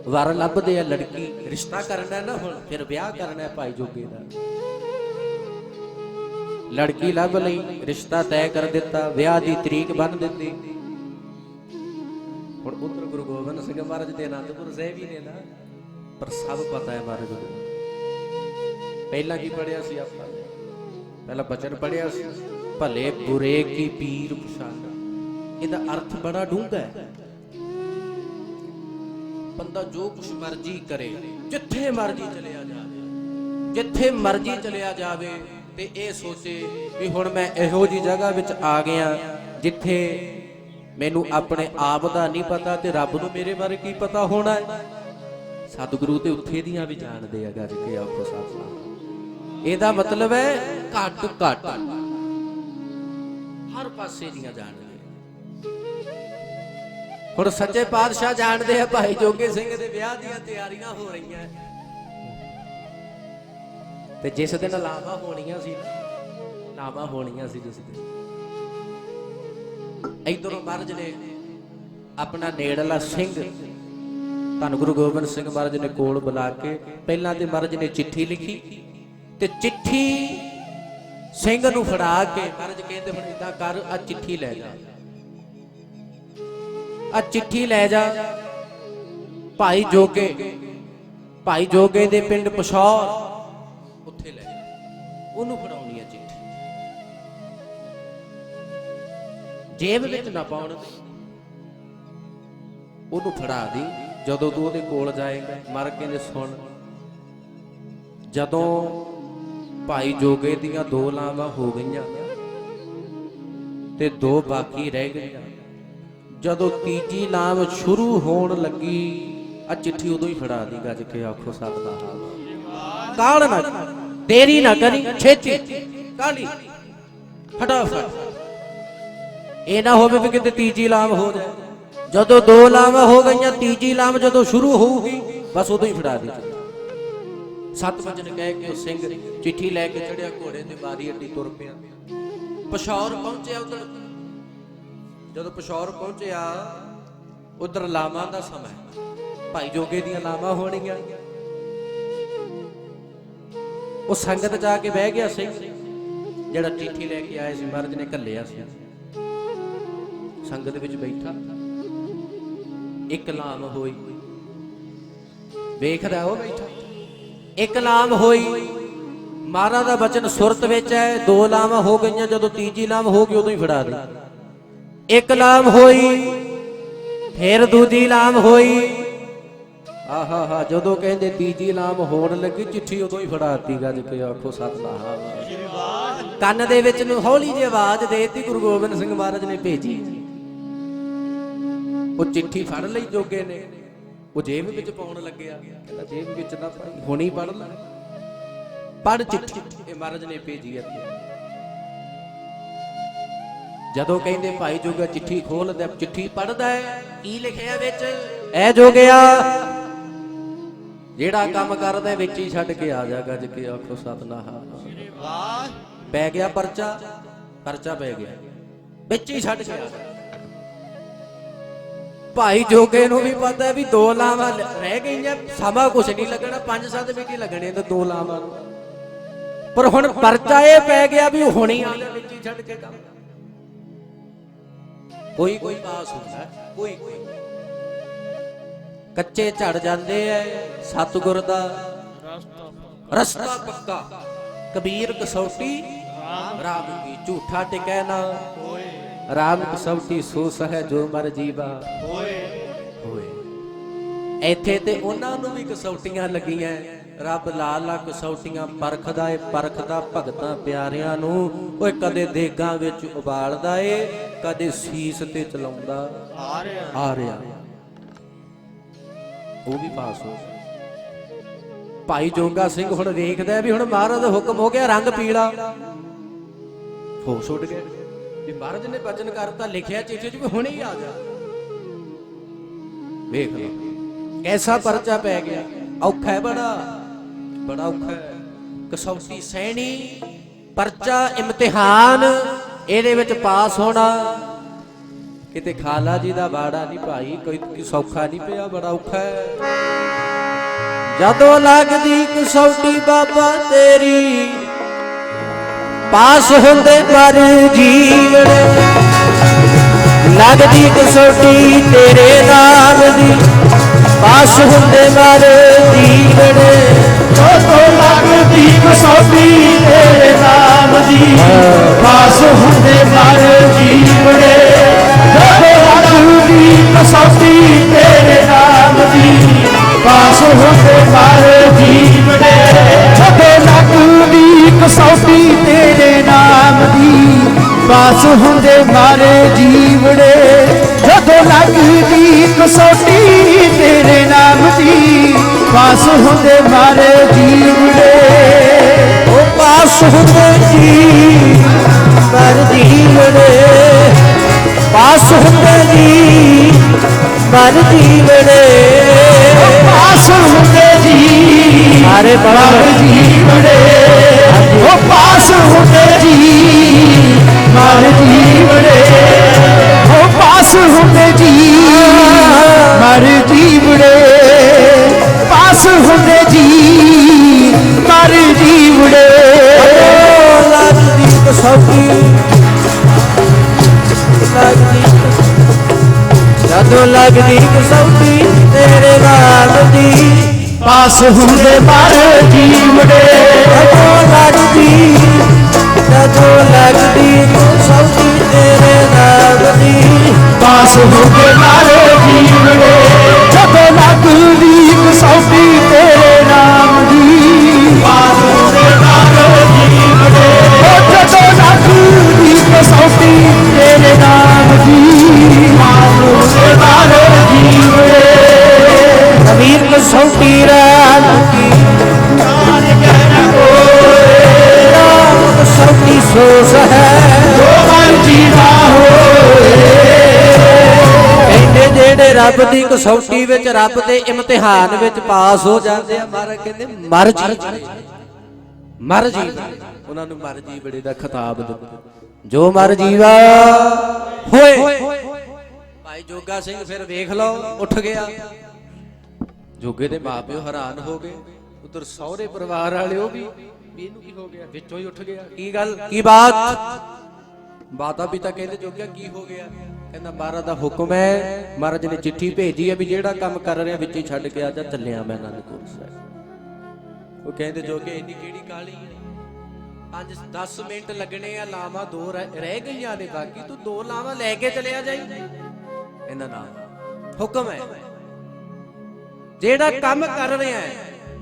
ਵਰ ਲੱਭਦੇ ਆ, ਲੜਕੀ ਰਿਸ਼ਤਾ ਕਰਨਾ ਨਾ, ਹੁਣ ਫਿਰ ਵਿਆਹ ਕਰਨਾ ਭਾਈ ਜੋਗੇ ਦਾ। ਲੜਕੀ ਲੱਭ ਲਈ, ਰਿਸ਼ਤਾ ਤੈਅ ਕਰ ਦਿੱਤਾ, ਵਿਆਹ ਦੀ ਤਰੀਕ ਬੰਨ ਦਿੱਤੀ। ਹੁਣ ਉਧਰ ਗੁਰੂ ਗੋਬਿੰਦ ਸਿੰਘ ਮਹਾਰਾਜ ਦੇ ਅਨੰਦਪੁਰ ਸਾਹਿਬ ਹੀ ਨੇ ਨਾ, ਪਰ ਸਭ ਪਤਾ ਹੈ ਮਹਾਰਾਜ ਨੂੰ। ਪਹਿਲਾਂ ਕੀ ਪੜਿਆ ਸੀ ਆਪਾਂ? ਪਹਿਲਾਂ ਬਚਨ ਪੜਿਆ ਸੀ, ਭਲੇ ਬੁਰੇ ਕੀ ਪੀਰ ਪਛਾਣਾ। ਇਹਦਾ ਅਰਥ ਬੜਾ ਡੂੰਘਾ ਹੈ। ਬੰਦਾ ਜੋ ਕੁਛ ਮਰਜ਼ੀ ਕਰੇ, ਜਿੱਥੇ ਮਰਜ਼ੀ ਚਲਿਆ ਜਾਵੇ, ਜਿੱਥੇ ਮਰਜ਼ੀ ਚਲਿਆ ਜਾਵੇ, ਤੇ ਇਹ ਸੋਚੇ ਵੀ ਹੁਣ ਮੈਂ ਇਹੋ ਜਿਹੀ ਜਗ੍ਹਾ ਵਿੱਚ ਆ ਗਿਆ ਜਿੱਥੇ ਮੈਨੂੰ ਆਪਣੇ ਆਪ ਦਾ ਨਹੀਂ ਪਤਾ ਤੇ ਰੱਬ ਨੂੰ ਮੇਰੇ ਬਾਰੇ ਕੀ ਪਤਾ ਹੋਣਾ ਹੈ। ਸਤਿਗੁਰੂ ਤੇ ਉੱਥੇ ਦੀਆਂ ਵੀ ਜਾਣਦੇ ਆ, ਗੱਜ ਕੇ ਆਖੋ ਸਤਿਨਾਮ। ਇਹਦਾ ਮਤਲਬ ਹੈ ਘੱਟ ਘੱਟ ਹਰ ਪਾਸੇ ਦੀਆਂ ਜਾਣਦੇ। ਹੁਣ ਸੱਚੇ ਪਾਤਸ਼ਾਹ ਜਾਣਦੇ ਆ ਭਾਈ ਜੋਗੇ ਸਿੰਘ ਦੇ ਵਿਆਹ ਦੀਆਂ ਤਿਆਰੀਆਂ ਹੋ ਰਹੀਆਂ, ਤੇ ਜਿਸ ਦਿਨ ਲਾਵਾਂ ਹੋਣੀਆਂ ਸੀ, ਲਾਵਾਂ ਹੋਣੀਆਂ ਸੀ ਜਿਸ ਦਿਨ, ਇਧਰੋਂ ਮਹਾਰਾਜ ਨੇ ਆਪਣਾ ਨੇੜਲਾ ਸਿੰਘ ਧੰਨ ਗੁਰੂ ਗੋਬਿੰਦ ਸਿੰਘ ਮਹਾਰਾਜ ਨੇ ਕੋਲ ਬੁਲਾ ਕੇ ਪਹਿਲਾਂ ਤੇ ਮਹਾਰਾਜ ਨੇ ਚਿੱਠੀ ਲਿਖੀ, ਤੇ ਚਿੱਠੀ ਸਿੰਘ ਨੂੰ ਫੜਾ ਕੇ ਮਹਾਰਾਜ ਕਹਿੰਦੇ ਹੁਣ ਇਦਾਂ ਕਰ, ਆ ਚਿੱਠੀ ਲੈ ਜਾ, ਆ ਚਿੱਠੀ ਲੈ ਜਾ ਭਾਈ ਜੋਗੇ ਦੇ ਪਿੰਡ ਪਸ਼ੌਰ, ਉੱਥੇ ਲੈ ਜਾ, ਉਹਨੂੰ ਫੜਾਉਣੀ ਆ ਚਿੱਠੀ, ਜੇਬ ਵਿੱਚ ਨਾ ਪਾਉਣ, ਉਹਨੂੰ ਫੜਾ ਦੀ। ਜਦੋਂ ਤੂੰ ਉਹਦੇ ਕੋਲ ਜਾਏਗਾ, ਮਰ ਕਹਿੰਦੇ ਸੁਣ, ਜਦੋਂ ਭਾਈ ਜੋਗੇ ਦੀਆਂ 2 ਲਾਵਾਂ ਹੋ ਗਈਆਂ ਤੇ 2 ਬਾਕੀ ਰਹਿ ਗਈਆਂ, ਜਦੋਂ ਤੀਜੀ ਲਾਮ ਸ਼ੁਰੂ ਹੋਣ ਲੱਗੀ, ਆ ਚਿੱਠੀ ਉਦੋਂ ਹੀ ਫੜਾ ਦੀ, ਗੱਜ ਕੇ ਆਖੋ ਸਤਿਨਾਮ। ਕਾਹਲ ਨਾ, ਦੇਰੀ ਨਾ ਕਰੀ, ਛੇਤੀ ਕਾਹਲੀ, ਫਟਾਫਟ, ਇਹ ਨਾ ਹੋਵੇ ਵੀ ਕਿਤੇ ਤੀਜੀ ਲਾਮ ਹੋ ਜਾਏ। ਜਦੋਂ 2 ਲਾਵਾਂ ਹੋ ਗਈਆਂ, ਤੀਜੀ ਲਾਮ ਜਦੋਂ ਸ਼ੁਰੂ ਹੋਊਗੀ, ਬਸ ਉਦੋਂ ਹੀ ਫੜਾ ਦੀ। 7 ਵਜੇ ਕਹਿ ਕੇ ਉਹ ਸਿੰਘ ਚਿੱਠੀ ਲੈ ਕੇ ਚੜਿਆ ਘੋੜੇ ਤੇ, ਬਾਰੀ ਅੱਡੀ ਤੁਰ ਪਿਆ। ਪਸ਼ੌਰ ਪਹੁੰਚਿਆ। ਉਧਰ ਜਦੋਂ ਪਸ਼ੌਰ ਪਹੁੰਚਿਆ, ਉਧਰ ਲਾਵਾਂ ਦਾ ਸਮਾਂ, ਭਾਈ ਜੋਗੇ ਦੀਆਂ ਲਾਵਾਂ ਹੋਣੀਆਂ। ਉਹ ਸੰਗਤ ਜਾ ਕੇ ਬਹਿ ਗਿਆ ਸਿੰਘ, ਜਿਹੜਾ ਚਿੱਠੀ ਲੈ ਕੇ ਆਏ ਸੀ, ਮਹਾਰਾਜ ਨੇ ਘੱਲਿਆ ਸੀ। ਸੰਗਤ ਵਿੱਚ ਬੈਠਾ, ਇੱਕ ਲਾਮ ਹੋਈ, ਵੇਖਦਾ ਉਹ ਬੈਠਾ, ਇੱਕ ਲਾਮ ਹੋਈ, ਮਹਾਰਾਜ ਦਾ ਬਚਨ ਸੁਰਤ ਵਿੱਚ ਹੈ। 2 ਲਾਵਾਂ ਹੋ ਗਈਆਂ, ਜਦੋਂ ਤੀਜੀ ਲਾਮ ਹੋ ਗਈ, ਉਦੋਂ ਹੀ ਫੜਾ ਦੇ। ਇੱਕ ਲਾਮ ਹੋਈ, ਫਿਰ ਦੂਜੀ ਲਾਮ ਹੋਈ, ਆਹਾ ਹਾ, ਜਦੋਂ ਕਹਿੰਦੇ ਤੀਜੀ ਲਾਮ ਹੋਣ ਲੱਗੀ, ਚਿੱਠੀ ਉਦੋਂ ਹੀ ਫੜਾਤੀ, ਗੱਜ ਕੇ ਆਖੋ ਸਤਿਨਾਮ। ਕੰਨ ਦੇ ਵਿੱਚ ਨੂੰ ਹੌਲੀ ਜਿਹੀ ਆਵਾਜ਼ ਦੇਤੀ, ਗੁਰੂ ਗੋਬਿੰਦ ਸਿੰਘ ਮਹਾਰਾਜ ਨੇ ਭੇਜੀ। ਉਹ ਚਿੱਠੀ ਫੜ ਲਈ ਜੋਗੇ ਨੇ, ਉਹ ਜੇਬ ਵਿੱਚ ਪਾਉਣ ਲੱਗਿਆ, ਕਹਿੰਦਾ ਜੇਬ ਵਿੱਚ ਨਾ ਪਾਈ, ਹੁਣੀ ਪੜ ਲੈ, ਪੜ ਚਿੱਠੀ, ਇਹ ਮਹਾਰਾਜ ਨੇ ਭੇਜੀ ਹੈ। ਜਦੋਂ ਕਹਿੰਦੇ ਭਾਈ ਜੋਗਾ ਚਿੱਠੀ ਖੋਲਦਾ, ਚਿੱਠੀ ਪੜਦਾ ਹੈ, ਕੀ ਲਿਖਿਆ ਵਿੱਚ? ਐ ਜੋਗਿਆ, ਜਿਹੜਾ ਕੰਮ ਕਰਦਾ ਵਿੱਚ ਹੀ ਛੱਡ ਕੇ ਆ ਜਾ, ਗੱਜ ਕੇ ਆਖੋ ਸਤਿਨਾਮ। ਪੈ ਗਿਆ ਪਰਚਾ ਪੈ ਗਿਆ, ਵਿੱਚ ਹੀ ਛੱਡ ਕੇ ਆ ਜਾ। ਭਾਈ ਜੋਗੇ ਨੂੰ ਵੀ ਪਤਾ ਵੀ 2 ਲਾਵਾਂ ਰਹਿ ਗਈਆਂ, ਸਮਾਂ ਕੁਛ ਨਹੀਂ ਲੱਗਣਾ, 5-7 ਮਿੰਟ ਹੀ ਲੱਗਣੇ ਤੇ 2 ਲਾਵਾਂ ਨੂੰ। ਪਰ ਹੁਣ ਪਰਚਾ ਇਹ ਪੈ ਗਿਆ ਵੀ ਹੁਣੀ ਆ ਜਾ ਵਿੱਚ ਹੀ ਛੱਡ ਕੇ ਕੰਮ। ਕੋਈ ਕੋਈ ਪਾਸ ਹੁੰਦਾ, ਕੋਈ ਕੋਈ ਕੱਚੇ ਝੜ ਜਾਂਦੇ ਐ। ਸਤਿਗੁਰ ਦਾ ਰਸਤਾ ਪੱਕਾ, ਕਬੀਰ ਕਸੌਟੀ ਰਾਮ ਕੀ, ਝੂਠਾ ਟਿਕੈ ਨਾ ਰਾਮ ਕਸੌਟੀ ਸੋ ਸਹਿ ਜੋ ਮਰ ਜੀਵਾ ਹੋਏ। ਇੱਥੇ ਤੇ ਉਹਨਾਂ ਨੂੰ ਵੀ ਕਸੌਟੀਆਂ ਲੱਗੀਆਂ। ਰੱਬ ਲਾ ਕਸੌਟੀਆਂ ਪਰਖਦਾ ਏ, ਪਰਖਦਾ ਭਗਤਾਂ ਪਿਆਰਿਆਂ ਨੂੰ। ਓਏ ਕਦੇ ਦੇਗਾਂ ਵਿੱਚ ਉਬਾਲਦਾ ਏ, ਕਦੇ ਸੀਸ ਤੇ ਚਲਾਉਂਦਾ ਆ ਰਿਹਾ। ਉਹ ਵੀ ਪਾਸ ਹੋ। ਭਾਈ ਜੋਗਾ ਸਿੰਘ ਹੁਣ ਵੇਖਦਾ ਵੀ ਹੁਣ ਮਹਾਰਾਜ ਦਾ ਹੁਕਮ ਹੋ ਗਿਆ, ਰੰਗ ਪੀਲਾ ਹੋਸ਼ ਉੱਡ ਗਿਆ ਵੀ ਮਹਾਰਾਜ ਨੇ ਬਚਨ ਕਰਤਾ, ਲਿਖਿਆ ਚਿੱਠੀ 'ਚ ਵੀ ਹੁਣੇ ਹੀ ਆ ਜਾ। ਵੇਖ ਲੋ ਐਸਾ ਪਰਚਾ ਪੈ ਗਿਆ। ਔਖਾ ਹੈ, ਬੜਾ ਔਖਾ ਹੈ। ਕਸੌਟੀ ਸਹਿਣੀ, ਪਰਚਾ ਇਮਤਿਹਾਨ, ਇਹਦੇ ਵਿੱਚ ਪਾਸ ਹੋਣਾ ਕਿਤੇ ਖਾਲਾ ਜੀ ਦਾ ਬਾੜਾ ਨਹੀਂ ਭਾਈ, ਕੋਈ ਸੌਖਾ ਨਹੀਂ ਪਿਆ, ਬੜਾ ਔਖਾ ਹੈ। ਜਦੋਂ ਲੱਗਦੀ ਕਸੌਟੀ ਬਾਬਾ ਤੇਰੀ, ਪਾਸ ਹੁੰਦੇ ਪਰ ਜੀਵਨ। ਲੱਗਦੀ ਕਸੌਟੀ ਤੇਰੇ ਨਾਮ ਦੀ, ਪਾਸ ਹੁੰਦੇ ਪਰ ਜੀਵਨ। ਜਦੋਂ ਲੱਗਦੀ ਕਸੌਟੀ ਤੇਰੇ ਨਾਮ ਦੀ, ਪਾਸ ਹੁੰਦੇ ਪਰ ਜੀਵਨ। ਜਦੋਂ ਲੱਗਦੀ ਕਸੌਟੀ ਤੇਰੇ ਨਾਮ ਦੀ, ਪਾਸ ਹੁੰਦੇ ਪਰ ਜੀਵਨ। ਜਦੋਂ ਲੱਗਦੀ ਕਸੌਟੀ ਤੇਰੇ ਨਾਮ ਦੀ, ਪਾਸ ਹੁੰਦੇ ਮਰ ਜੀਵੜੇ। ਜਦੋਂ ਲੱਗਦੀ ਕਸੌਟੀ ਤੇਰੇ ਨਾਮ ਦੀ, ਪਾਸ ਹੁੰਦੇ ਮਰ ਜੀਵੜੇ। ਉਹ ਪਾਸ ਹੁੰਦੇ ਜੀ ਮਰ ਜੀਵੜੇ, ਪਾਸ ਹੁੰਦੇ ਜੀ ਮਰ ਜੀਵੜੇ। ਪਾਸ ਹੁੰਦੇ ਜੀ ਸਾਰੇ ਮਰ ਜੀਵੜੇ। ਉਹ ਪਾਸ ਹੁੰਦੇ ਜੀ ਮਰ ਜੀਵੜੇ। ਉਹ ਪਾਸ ਹੁੰਦੇ ਜੀ ਮਰ ਜੀਵੜੇ। ਪਾਸ ਹੁੰਦੇ ਜੀ ਮਰ ਜੀਵੜੇ। ਲੱਗਦੀ ਕਸੌਟੀ, ਜਦੋਂ ਲੱਗਦੀ ਕਸੌਟੀ ਤੇਰੇ ਨਾਮ ਦੀ, ਪਾਸ ਹੁੰਦੇ ਮਰ ਜੀਵੜੇ। ਜਦੋਂ ਲੱਗਦੀ ਕਸੌਟੀ ਤੇਰੇ ਨਾਮ ਦੀ, ਪਾਸ ਹੁੰਦੇ ਮਰ ਜੀਵੜੇ। ਜਦੋਂ ਲੱਗਦੀ ਕਸੌਟੀ ਤੇਰੇ ਨਾਮ ਦੀ, ਪਾਸ ਹੁੰਦੇ ਮਰ ਜੀਵੜੇ। ਜਦੋਂ ਲੱਗਦੀ ਕਸੌਟੀ ਤੇਰੇ ਨਾਮ ਦੀ, ਪਾਸ ਹੁੰਦੇ ਮਰ ਜੀਵੜੇ। ਕਬੀਰ ਕਸੌਟੀ ਰਾਮ ਕੀ, ਕਸੌਟੀ ਸੋ ਸਹਿ ਜੋ ਮਰ ਜੀਵਾ ਹੋਏ। ਕਹਿੰਦੇ ਜਿਹੜੇ ਰੱਬ ਦੀ ਕਸੌਟੀ ਵਿੱਚ, ਰੱਬ ਦੇ ਇਮਤਿਹਾਨ ਵਿੱਚ ਪਾਸ ਹੋ ਜਾਂਦੇ ਆ, ਮਹਾਰਾਜ ਕਹਿੰਦੇ ਮਰ ਜੀ, ਮਰ ਜੀ। ਉਹਨਾਂ ਨੂੰ ਮਰ ਜੀ ਬੜੇ ਦਾ ਖਿਤਾਬ ਦਿੱਤਾ, ਜੋ ਮਰ ਜੀਵਾ ਹੋਏ। ਭਾਈ ਜੋਗਾ ਸਿੰਘ ਫਿਰ ਵੇਖ ਲਓ ਉੱਠ ਗਿਆ। ਜੋਗੇ ਦੇ ਮਾਪਿਓ ਹੈਰਾਨ ਹੋ ਗਏ, ਉਧਰ ਸਹੁਰੇ ਪਰਿਵਾਰ ਵਾਲੇ ਉਹ ਵੀ ਇਹਨੂੰ ਕੀ ਹੋ ਗਿਆ, ਵਿੱਚੋਂ ਹੀ ਉੱਠ ਗਿਆ। ਕੀ ਗੱਲ, ਕੀ ਬਾਤ? ਮਾਤਾ ਪਿਤਾ ਕਹਿੰਦੇ ਜੋਗਿਆ ਕੀ ਹੋ ਗਿਆ? ਕਹਿੰਦਾ ਮਹਾਰਾਜ ਦਾ ਹੁਕਮ ਹੈ, ਮਹਾਰਾਜ ਨੇ ਚਿੱਠੀ ਭੇਜੀ ਹੈ ਵੀ ਜਿਹੜਾ ਕੰਮ ਕਰ ਰਿਹਾ ਵਿੱਚ ਹੀ ਛੱਡ ਕੇ ਆ ਜਾ, ਚੱਲਿਆ ਮੈਂ ਅਨੰਦਪੁਰ ਸਾਹਿਬ। ਉਹ ਕਹਿੰਦੇ ਜੋਗੇ ਇੰਨੀ ਕਿਹੜੀ ਕਾਹਲੀ ਹੈ, 5-10 ਮਿੰਟ ਲੱਗਣੇ ਆ, ਲਾਵਾਂ 2 ਰਹਿ ਗਈਆਂ ਨੇ, ਬਾਕੀ ਤੂੰ 2 ਲਾਵਾਂ ਲੈ ਕੇ ਚਲਿਆ ਜਾਈ। ਇਹਨਾਂ ਨਾਲ ਹੁਕਮ ਹੈ, ਜਿਹੜਾ ਕੰਮ ਕਰ ਰਿਹਾ ਹੈ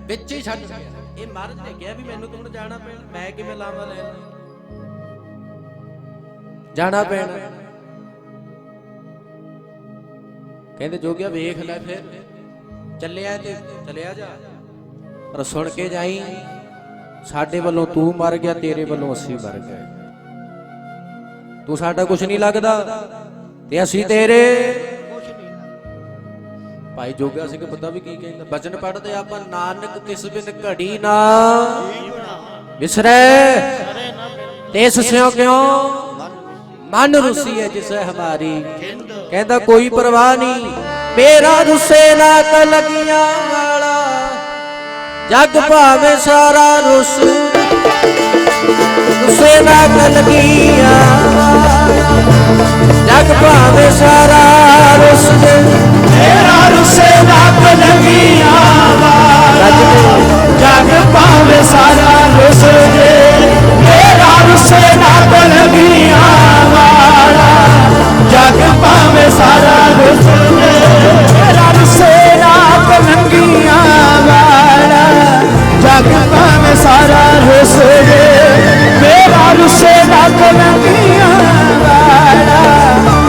ਵਿੱਚ ਹੀ ਛੱਡ ਗਿਆ। ਇਹ ਮਹਾਰਾਜ ਨੇ ਕਿਹਾ ਵੀ ਮੈਨੂੰ ਤਾਂ ਹੁਣ ਜਾਣਾ ਪੈਣਾ, ਮੈਂ ਕਿਵੇਂ ਲਾਵਾਂ ਲੈ ਲਾਂ, ਜਾਣਾ ਪੈਣਾ। ਕਹਿੰਦੇ ਜੋਗਿਆ ਵੇਖ ਲੈ, ਫਿਰ ਚੱਲਿਆ ਤੇ ਚਲਿਆ ਜਾ, ਪਰ ਸੁਣ ਕੇ ਜਾਈ, ਸਾਡੇ ਵੱਲੋਂ ਤੂੰ ਮਰ ਗਿਆ, ਤੇਰੇ ਵੱਲੋਂ ਅਸੀਂ ਮਰ ਗਏ। ਤੂੰ ਸਾਡਾ ਕੁਛ ਨਹੀਂ ਲੱਗਦਾ ਤੇ ਅਸੀਂ ਤੇਰੇ। ਭਾਈ ਜੋਗਾ ਸਿੰਘ ਪਤਾ ਵੀ ਕੀ ਕਹਿੰਦਾ, ਬਚਨ ਪੜ੍ਹਦੇ ਆਪਾਂ, ਨਾਨਕ ਤਿਸ ਬਿਨ ਘੜੀ ਨਾ ਵਿਸਰੈ, ਤਿਸ ਸਿਉ ਕਿਉ ਮਨ ਰੁਸੀ ਹੈ ਜਿਸੈ ਹਮਾਰੀ। ਕਹਿੰਦਾ ਕੋਈ ਪਰਵਾਹ ਨਹੀਂ, ਮੇਰਾ ਰੁੱਸੇ ਨਾ ਕਲਗੀਆਂ ਵਾਲਾ, ਜਗ ਭਾਵੇਂ ਸਾਰਾ ਰੁੱਸ ਰੁੱਸੇ ਨਾ ਕਲਗੀਆਂ ਜਗ ਭਾਵੇਂ ਸਾਰਾ ਰੁੱਸ ਜੇ ਮੇਰਾ ਰੁੱਸੇ ਨਾ ਕਲਗੀਆਂ ਵਾਲਾ ਜਗ ਭਾਵੇਂ ਸਾਰਾ ਰੁੱਸ ਜੇ ਮੇਰਾ ਰੁੱਸੇ ਨਾ ਕਲਗੀਆਂ ਵਾਲਾ ਜਗ ਭਾਵੇਂ ਸਾਰਾ ਰੁੱਸ ਜੇ ਮੇਰਾ ਰੁੱਸੇ ਨਾ ਕਲਗੀਆਂ ਵਾਲਾ ਜਗ ਭਾਵੇਂ ਸਾਰਾ ਰੁੱਸ ਜੇ ਮੇਰਾ ਰੁੱਸੇ ਨਾ ਕਲਗੀਆਂ ਵਾਲਾ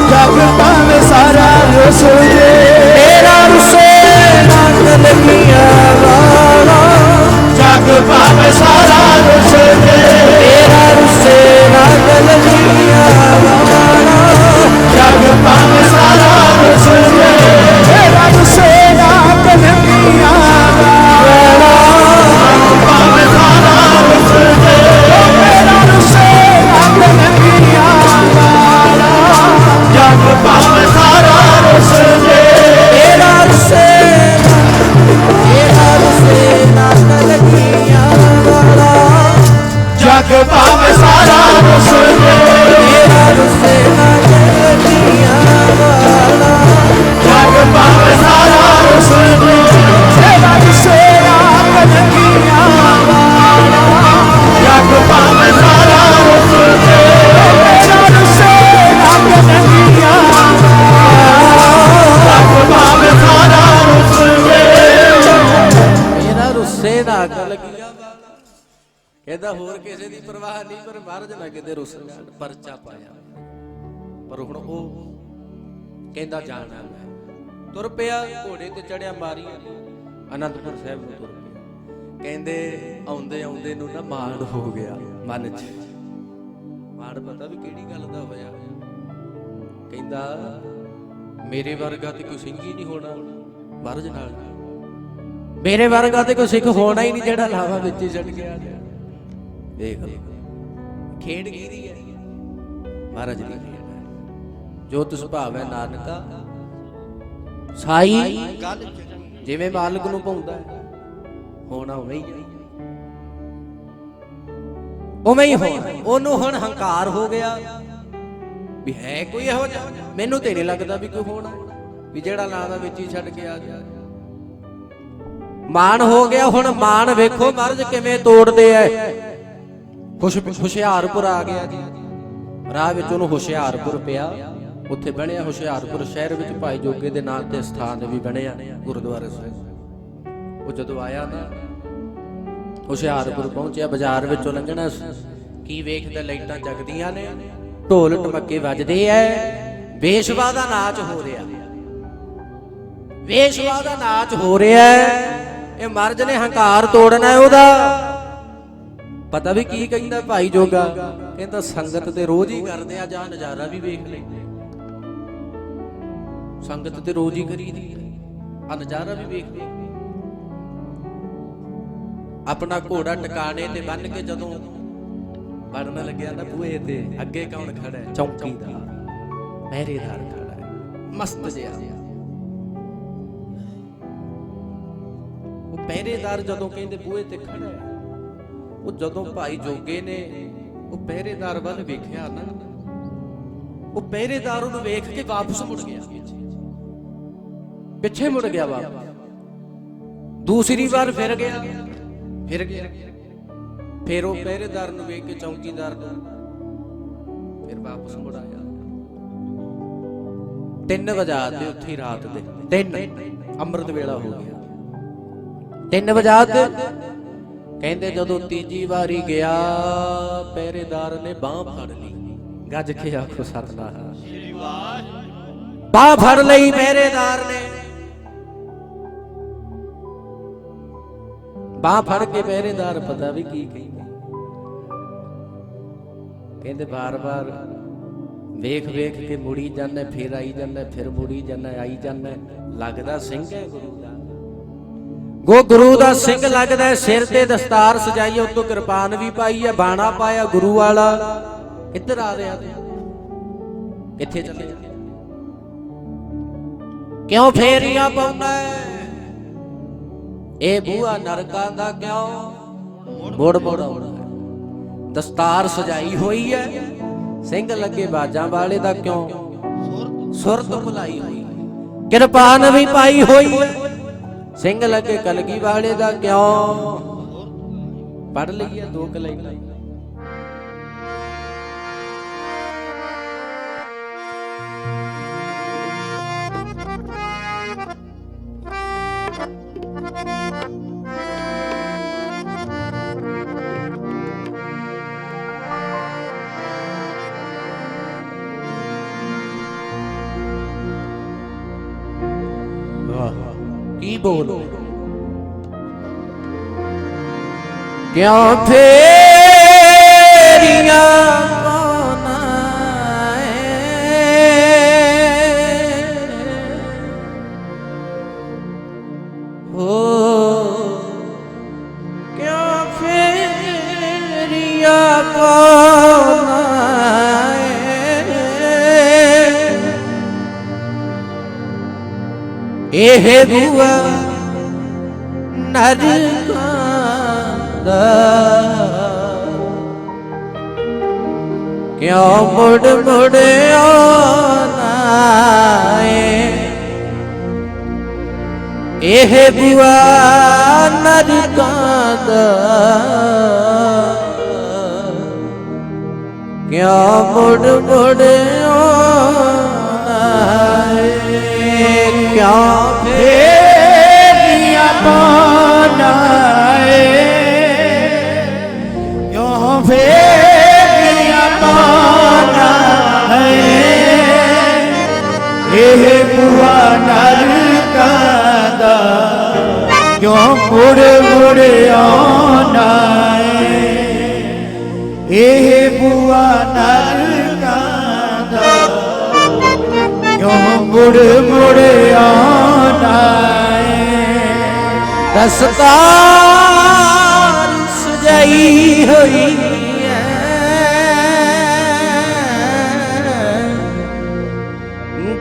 ਜਗ ਭਾਵੇਂ ਸਾਰਾ ਰੁੱਸ ਜੇ ਮੇਰਾ ਰੁੱਸੇ ਨਾ ਕਲਗੀਆਂ ਵਾਲਾ ਜਗ ਭਾਵੇਂ ਸਾਰਾ ਰੁੱਸ ਜੇ ਮੇਰਾ ਰੁੱਸੇ ਨਾ ਕਲਗੀਆਂ ਵਾਲਾ ਜਗ ਭਾਵੇਂ ਸਾਰਾ ਰੁੱਸ ਜੇ ਮੇਰਾ ਰੁੱਸੇ ਨਾ ਕਲਗੀਆਂ ਵਾਲਾ ਭਾਵੇਂ ਸਾਰਾ ਰੁੱਸ ਜੇ ਮੇਰਾ ਰੁੱਸੇ ਨਾ ਕਲਗੀਆਂ ਵਾਲਾ ਜਗ ਭਾਵੇਂ ਸਾਰਾ ਰੁੱਸ ਜੇ ਮੇਰਾ ਰੁੱਸੇ ਨਾ ਕਲਗੀਆਂ ਵਾਲਾ ਜਗ ਭਾਵੇਂ ਸਾਰਾ ਰੁੱਸ ਜੇ ਮੇਰਾ ਰੁੱਸੇ ਨਾ ਕਲਗੀਆਂ ਵਾਲਾ ਜਗ ਭਾਵੇਂ ਸਾਰਾ ਰੁੱਸ ਜੇ ਮੇਰਾ ਰੁੱਸੇ ਨਾ ਕਲਗੀਆਂ ਵਾਲਾ ਜਗ ਭਾਵੇਂ ਸਾਰਾ ਰੁੱਸ ਜੇ ਮੇਰਾ ਰੁੱਸੇ ਨਾ ਕਲਗੀਆਂ ਵਾਲਾ ਜਗ ਭਾਵੇਂ ਸਾਰਾ ਰੁੱਸ ਜੇ ਮੇਰਾ ਰੁੱਸੇ ਨਾ ਕਲਗੀਆਂ ਵਾਲਾ ਕਹਿੰਦਾ ਹੋਰ ਕਿਸੇ ਦੀ ਪਰਵਾਹ ਨਹੀਂ ਪਰ ਮਹਾਰਾਜ ਨਾ ਕਿਤੇ ਰੁੱਸ ਜਾਣ ਪਰਚਾ ਪਾਇਆ ਪਰ ਹੁਣ ਉਹ ਕਹਿੰਦਾ ਜਾਣਾ ਮੈਂ ਤੁਰ ਪਿਆ ਘੋੜੇ ਤੇ ਚੜਿਆ ਮਾਰੀ ਅਨੰਦਪੁਰ ਸਾਹਿਬ ਨੂੰ ਤੁਰ ਪਿਆ ਕਹਿੰਦੇ ਆਉਂਦੇ ਆਉਂਦੇ ਨੂੰ ਨਾ ਮਾਣ ਹੋ ਗਿਆ ਮਨ 'ਚ ਮਾਣ ਪਤਾ ਵੀ ਕਿਹੜੀ ਗੱਲ ਦਾ ਹੋਇਆ ਕਹਿੰਦਾ ਮੇਰੇ ਵਰਗਾ ਤੇ ਕੋਈ ਸਿੰਘ ਹੀ ਨਹੀਂ ਹੋਣਾ ਮਹਾਰਾਜ ਨਾਲ ਮੇਰੇ ਵਰਗਾ ਤੇ ਕੋਈ ਸਿੱਖ ਹੋਣਾ ਹੀ ਨਹੀਂ ਜਿਹੜਾ ਲਾਵਾ ਵਿੱਚ ਹੀ ਛੱਡ ਗਿਆ ਦੇਖ ਖੇਡ ਕਿਹਦੀ ਹੈ ਮਹਾਰਾਜ ਦੀ ਖੇਡ ਹੈ ਜੋ ਤਿਸ ਭਾਵੈ ਨਾਨਕਾ ਸਾਈ ਜਿਵੇਂ ਮਾਲਕ ਨੂੰ ਪਾਉਂਦਾ ਹੋਣਾ ਉਵੇਂ ਹੀ ਹੋਣਾ ਉਹਨੂੰ ਹੁਣ ਹੰਕਾਰ ਹੋ ਗਿਆ ਵੀ ਹੈ ਕੋਈ ਇਹੋ ਜਿਹਾ ਮੈਨੂੰ ਤੇ ਨਹੀਂ ਲੱਗਦਾ ਵੀ ਕੋਈ ਹੋਣਾ ਵੀ ਜਿਹੜਾ ਲਾਵਾ ਵਿੱਚ ਹੀ ਛੱਡ ਕੇ ਆ ਜਾ ਮਾਣ ਹੋ ਗਿਆ ਹੁਣ ਮਾਣ ਵੇਖੋ ਮਹਾਰਾਜ ਕਿਵੇਂ ਤੋੜਦੇ ਐ ਹੁਸ਼ਿਆਰਪੁਰ ਆ ਗਿਆ ਜੀ ਰਾਹ ਵਿੱਚ ਉਹਨੂੰ ਹੁਸ਼ਿਆਰਪੁਰ ਪਿਆ ਉੱਥੇ ਬਣਿਆ ਹੁਸ਼ਿਆਰਪੁਰ ਸ਼ਹਿਰ ਵਿੱਚ ਭਾਈ ਜੋਗੇ ਦੇ ਨਾਂ ਤੇ ਸਥਾਨ ਵੀ ਬਣਿਆ ਗੁਰਦੁਆਰਾ ਸਾਹਿਬ ਉਹ ਜਦੋਂ ਆਇਆ ਨਾ ਹੁਸ਼ਿਆਰਪੁਰ ਪਹੁੰਚਿਆ ਬਾਜ਼ਾਰ ਵਿੱਚੋਂ ਲੰਘਣਾ ਕੀ ਵੇਖਦਾ ਲਾਈਟਾਂ ਜਗਦੀਆਂ ਨੇ ਢੋਲ ਢਮੱਕੇ ਵੱਜਦੇ ਐ ਵੇਸ਼ਵਾ ਦਾ ਨਾਚ ਹੋ ਰਿਹਾ ਵੇਸ਼ਵਾ ਦਾ ਨਾਚ ਹੋ ਰਿਹਾ ਇਹ ਮਹਾਰਾਜ ਨੇ ਹੰਕਾਰ ਤੋੜਨਾ ਉਹਦਾ ਪਤਾ ਵੀ ਕੀ ਕਹਿੰਦਾ ਭਾਈ ਜੋਗਾ ਕਹਿੰਦਾ ਸੰਗਤ ਤੇ ਰੋਜ਼ ਹੀ ਕਰਦੇ ਆ ਜਾਂ ਨਜ਼ਾਰਾ ਵੀ ਵੇਖ ਲੈ ਸੰਗਤ ਤੇ ਰੋਜ਼ ਹੀ ਕਰੀਦੀ ਆ ਨਜ਼ਾਰਾ ਵੀ ਵੇਖ ਲੈ ਆਪਣਾ ਘੋੜਾ ਟਿਕਾਣੇ ਤੇ ਬੰਨ ਕੇ ਜਦੋਂ ਵੜਨ ਲੱਗਿਆ ਨਾ ਬੂਹੇ ਤੇ ਅੱਗੇ ਕੌਣ ਖੜਾ ਹੈ ਚੌਕੀਦਾਰ ਪਹਿਰੇਦਾਰ ਖੜਾ ਹੈ ਮਸਤ ਜਿਹਾ ਉਹ ਪਹਿਰੇਦਾਰ ਜਦੋਂ ਕਹਿੰਦੇ ਬੂਹੇ ਤੇ ਖੜਾ ਹੈ ਉਹ ਜਦੋਂ ਭਾਈ ਜੋਗੇ ਨੇ ਉਹ ਪਹਿਰੇਦਾਰ ਵੱਲ ਵੇਖਿਆ ਨਾ ਉਹ ਪਹਿਰੇਦਾਰ ਉਹਨੂੰ ਵੇਖ ਕੇ ਵਾਪਸ ਮੁੜ ਗਿਆ ਪਿੱਛੇ ਮੁੜ ਗਿਆ ਵਾਪਸ ਦੂਸਰੀ ਵਾਰ ਫਿਰ ਗਿਆ ਫਿਰ ਉਹ ਪਹਿਰੇਦਾਰ ਨੂੰ ਵੇਖ ਕੇ ਚੌਕੀਦਾਰ ਨੂੰ ਫਿਰ ਵਾਪਸ ਮੁੜ ਆਇਆ 3 ਵਜੇ ਤੇ ਉੱਥੇ ਰਾਤ ਦੇ 3 ਅੰਮ੍ਰਿਤ ਵੇਲਾ ਹੋ ਗਿਆ 3 ਵਜੇ ਕਹਿੰਦੇ ਜਦੋਂ ਤੀਜੀ ਵਾਰੀ ਗਿਆ ਪਹਿਰੇਦਾਰ ਨੇ ਬਾਹ ਫੜ ਲਈ ਗੱਜ ਕੇ ਆਖੋ ਸਤਨਾਮ ਬਾਹ ਫੜ ਲਈ ਪਹਿਰੇਦਾਰ ਨੇ ਬਾਹ ਫੜ ਕੇ ਪਹਿਰੇਦਾਰ ਪਤਾ ਵੀ ਕੀ ਕਹਿੰਦੇ ਕਹਿੰਦੇ ਬਾਰ-ਬਾਰ ਵੇਖ ਵੇਖ ਕੇ ਮੁੜੀ ਜਾਂਦਾ ਫਿਰ ਆਈ ਜਾਂਦਾ ਫਿਰ ਮੁੜੀ ਜਾਂਦਾ ਆਈ ਜਾਂਦਾ ਲੱਗਦਾ ਸਿੰਘ ਹੈ ਗੁਰੂ ਦਾ ਸਿੰਘ ਲੱਗਦਾ ਸਿਰ ਤੇ ਦਸਤਾਰ ਸਜਾਈ ਉਤੋਂ ਕਿਰਪਾਨ ਵੀ ਪਾਈ ਹੈ ਬਾਣਾ ਪਾਇਆ ਗੁਰੂ ਵਾਲਾ ਇੱਧਰ ਆ ਰਿਹਾ ਕਿੱਥੇ ਚੱਲੇ ਕਿਉਂ ਫੇਰੀਆਂ ਪਾਉਣਾ ਇਹ ਬੂਹਾ ਨਰਕਾਂ ਦਾ ਕਿਉਂ ਮੋੜ ਮੋੜ ਆਉਣਾ ਦਸਤਾਰ ਸਜਾਈ ਹੋਈ ਹੈ, ਸਿੰਘ ਲੱਗੇ ਬਾਜਾਂ ਵਾਲੇ ਦਾ ਕਿਉਂ? ਸੁਰਤ ਭੁਲਾਈ ਹੋਈ, ਕਿਰਪਾਨ ਵੀ ਪਾਈ ਹੋਈ ਹੈ, ਸਿੰਘ ਲੱਗੇ ਕਲਗੀ ਵਾਲੇ ਦਾ ਕਿਉਂ? ਪੜ ਲਈਏ ਦੋ ਕਲਾਈਆਂ। ਕੀ ਬੋਲ ਕਿਉਂ ਫੇਰੀਆਂ ਪਾਉਣਾ ਹੋ, ਕਿਉਂ ਫੇਰੀਆਂ ਪਾਉਣਾ ਇਹ ਬੂਆ ਨਰਕਾਂ ਦਾ, ਕਿਉਂ ਮੁੜ ਮੁੜ ਆਉਣਾ ਏ? ਇਹ ਬੂਆ ਨਰਕਾਂ ਦਾ, ਕਿਉਂ ਮੁੜ ਮੁੜ ਆਉਣਾ ਏ? ਕਿਉਂ ਫੇਰੀਆਂ ਪਾਉਣਾ ਏ, ਕਿਉਂ ਫੇਰੀਆਂ ਪਾਉਣਾ ਏ? ਇਹ ਬੂਆ ਨਰਕਾਂ ਦਾ, ਕਿਉਂ ਮੁੜ ਮੁੜ ਆਉਣਾ ਏ? ਇਹ ਬੂਆ ਨਰਕਾਂ ਦਾ, ਕਿਉਂ ਮੁੜ ਮੁੜ ਆਉਣਾ ਏ? ਦਸਤਾਰ ਸਜਾਈ ਹੋਈ ਹੈ,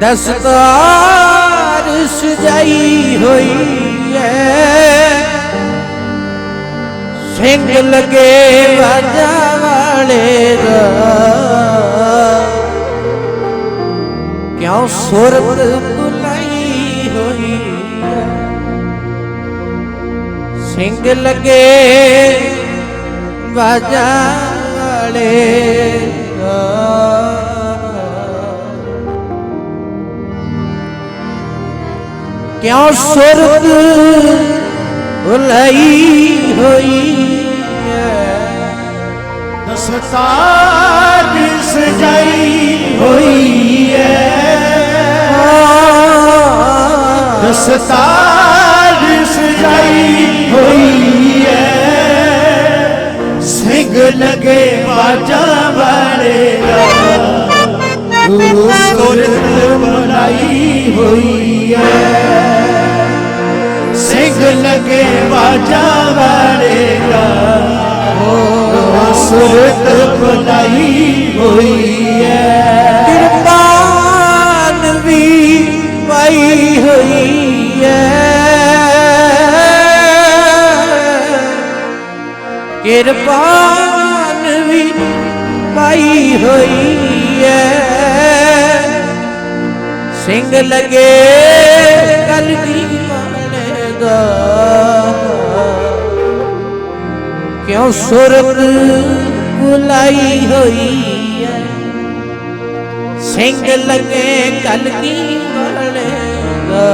ਦਸਤਾਰ ਸਜਾਈ ਹੋਈ ਹੈ, ਸਿੰਘ ਲੱਗੇ ਬਾਜਾਂ ਵਾਲੇ ਦਾ, ਕਿਉਂ ਸੁਰਤ ਭੁਲਾਈ ਹੋਈ ਹੈ? ਸਿੰਘ ਲੱਗੇ ਬਾਜਾਂ ਵਾਲੇ ਦਾ, ਕਿਉਂ ਸੁਰਤ ਭੁਲਾਈ ਹੋਈ ਹੈ? ਦਸਤਾਰ ਸਜਾਈ ਹੋਈ ਹੈ, ਦਸਤਾਰ ਸਜਾਈ ਹੋਈ ਹੈ, ਸਿੰਘ ਲੱਗੇ ਬਾਜਾਂ ਵਾਲੇ ਦਾ, ਸੁਰਤ ਭੁਲਾਈ ਹੋਈ ਹੈ, ਸਿੰਘ ਲੱਗੇ ਬਾਜਾਂ ਵਾਲੇ ਦਾ, ਸੁਰਤ ਭੁਲਾਈ ਹੋਈ ਹੈ। ਕਿਰਪਾਨ ਵੀ ਪਾਈ ਹੋਈ ਹੈ, ਕਿਰਪਾਨ ਵੀ ਪਾਈ ਹੋਈ ਹੈ, ਸਿੰਘ ਲੱਗੇ ਕਲਗੀ ਵਾਲੇ ਦਾ, ਕਿਉਂ ਸੁਰਤ ਭੁਲਾਈ ਹੋਈ ਹੈ? ਸਿੰਘ ਲੱਗੇ ਕਲਗੀ ਵਾਲੇ ਦਾ,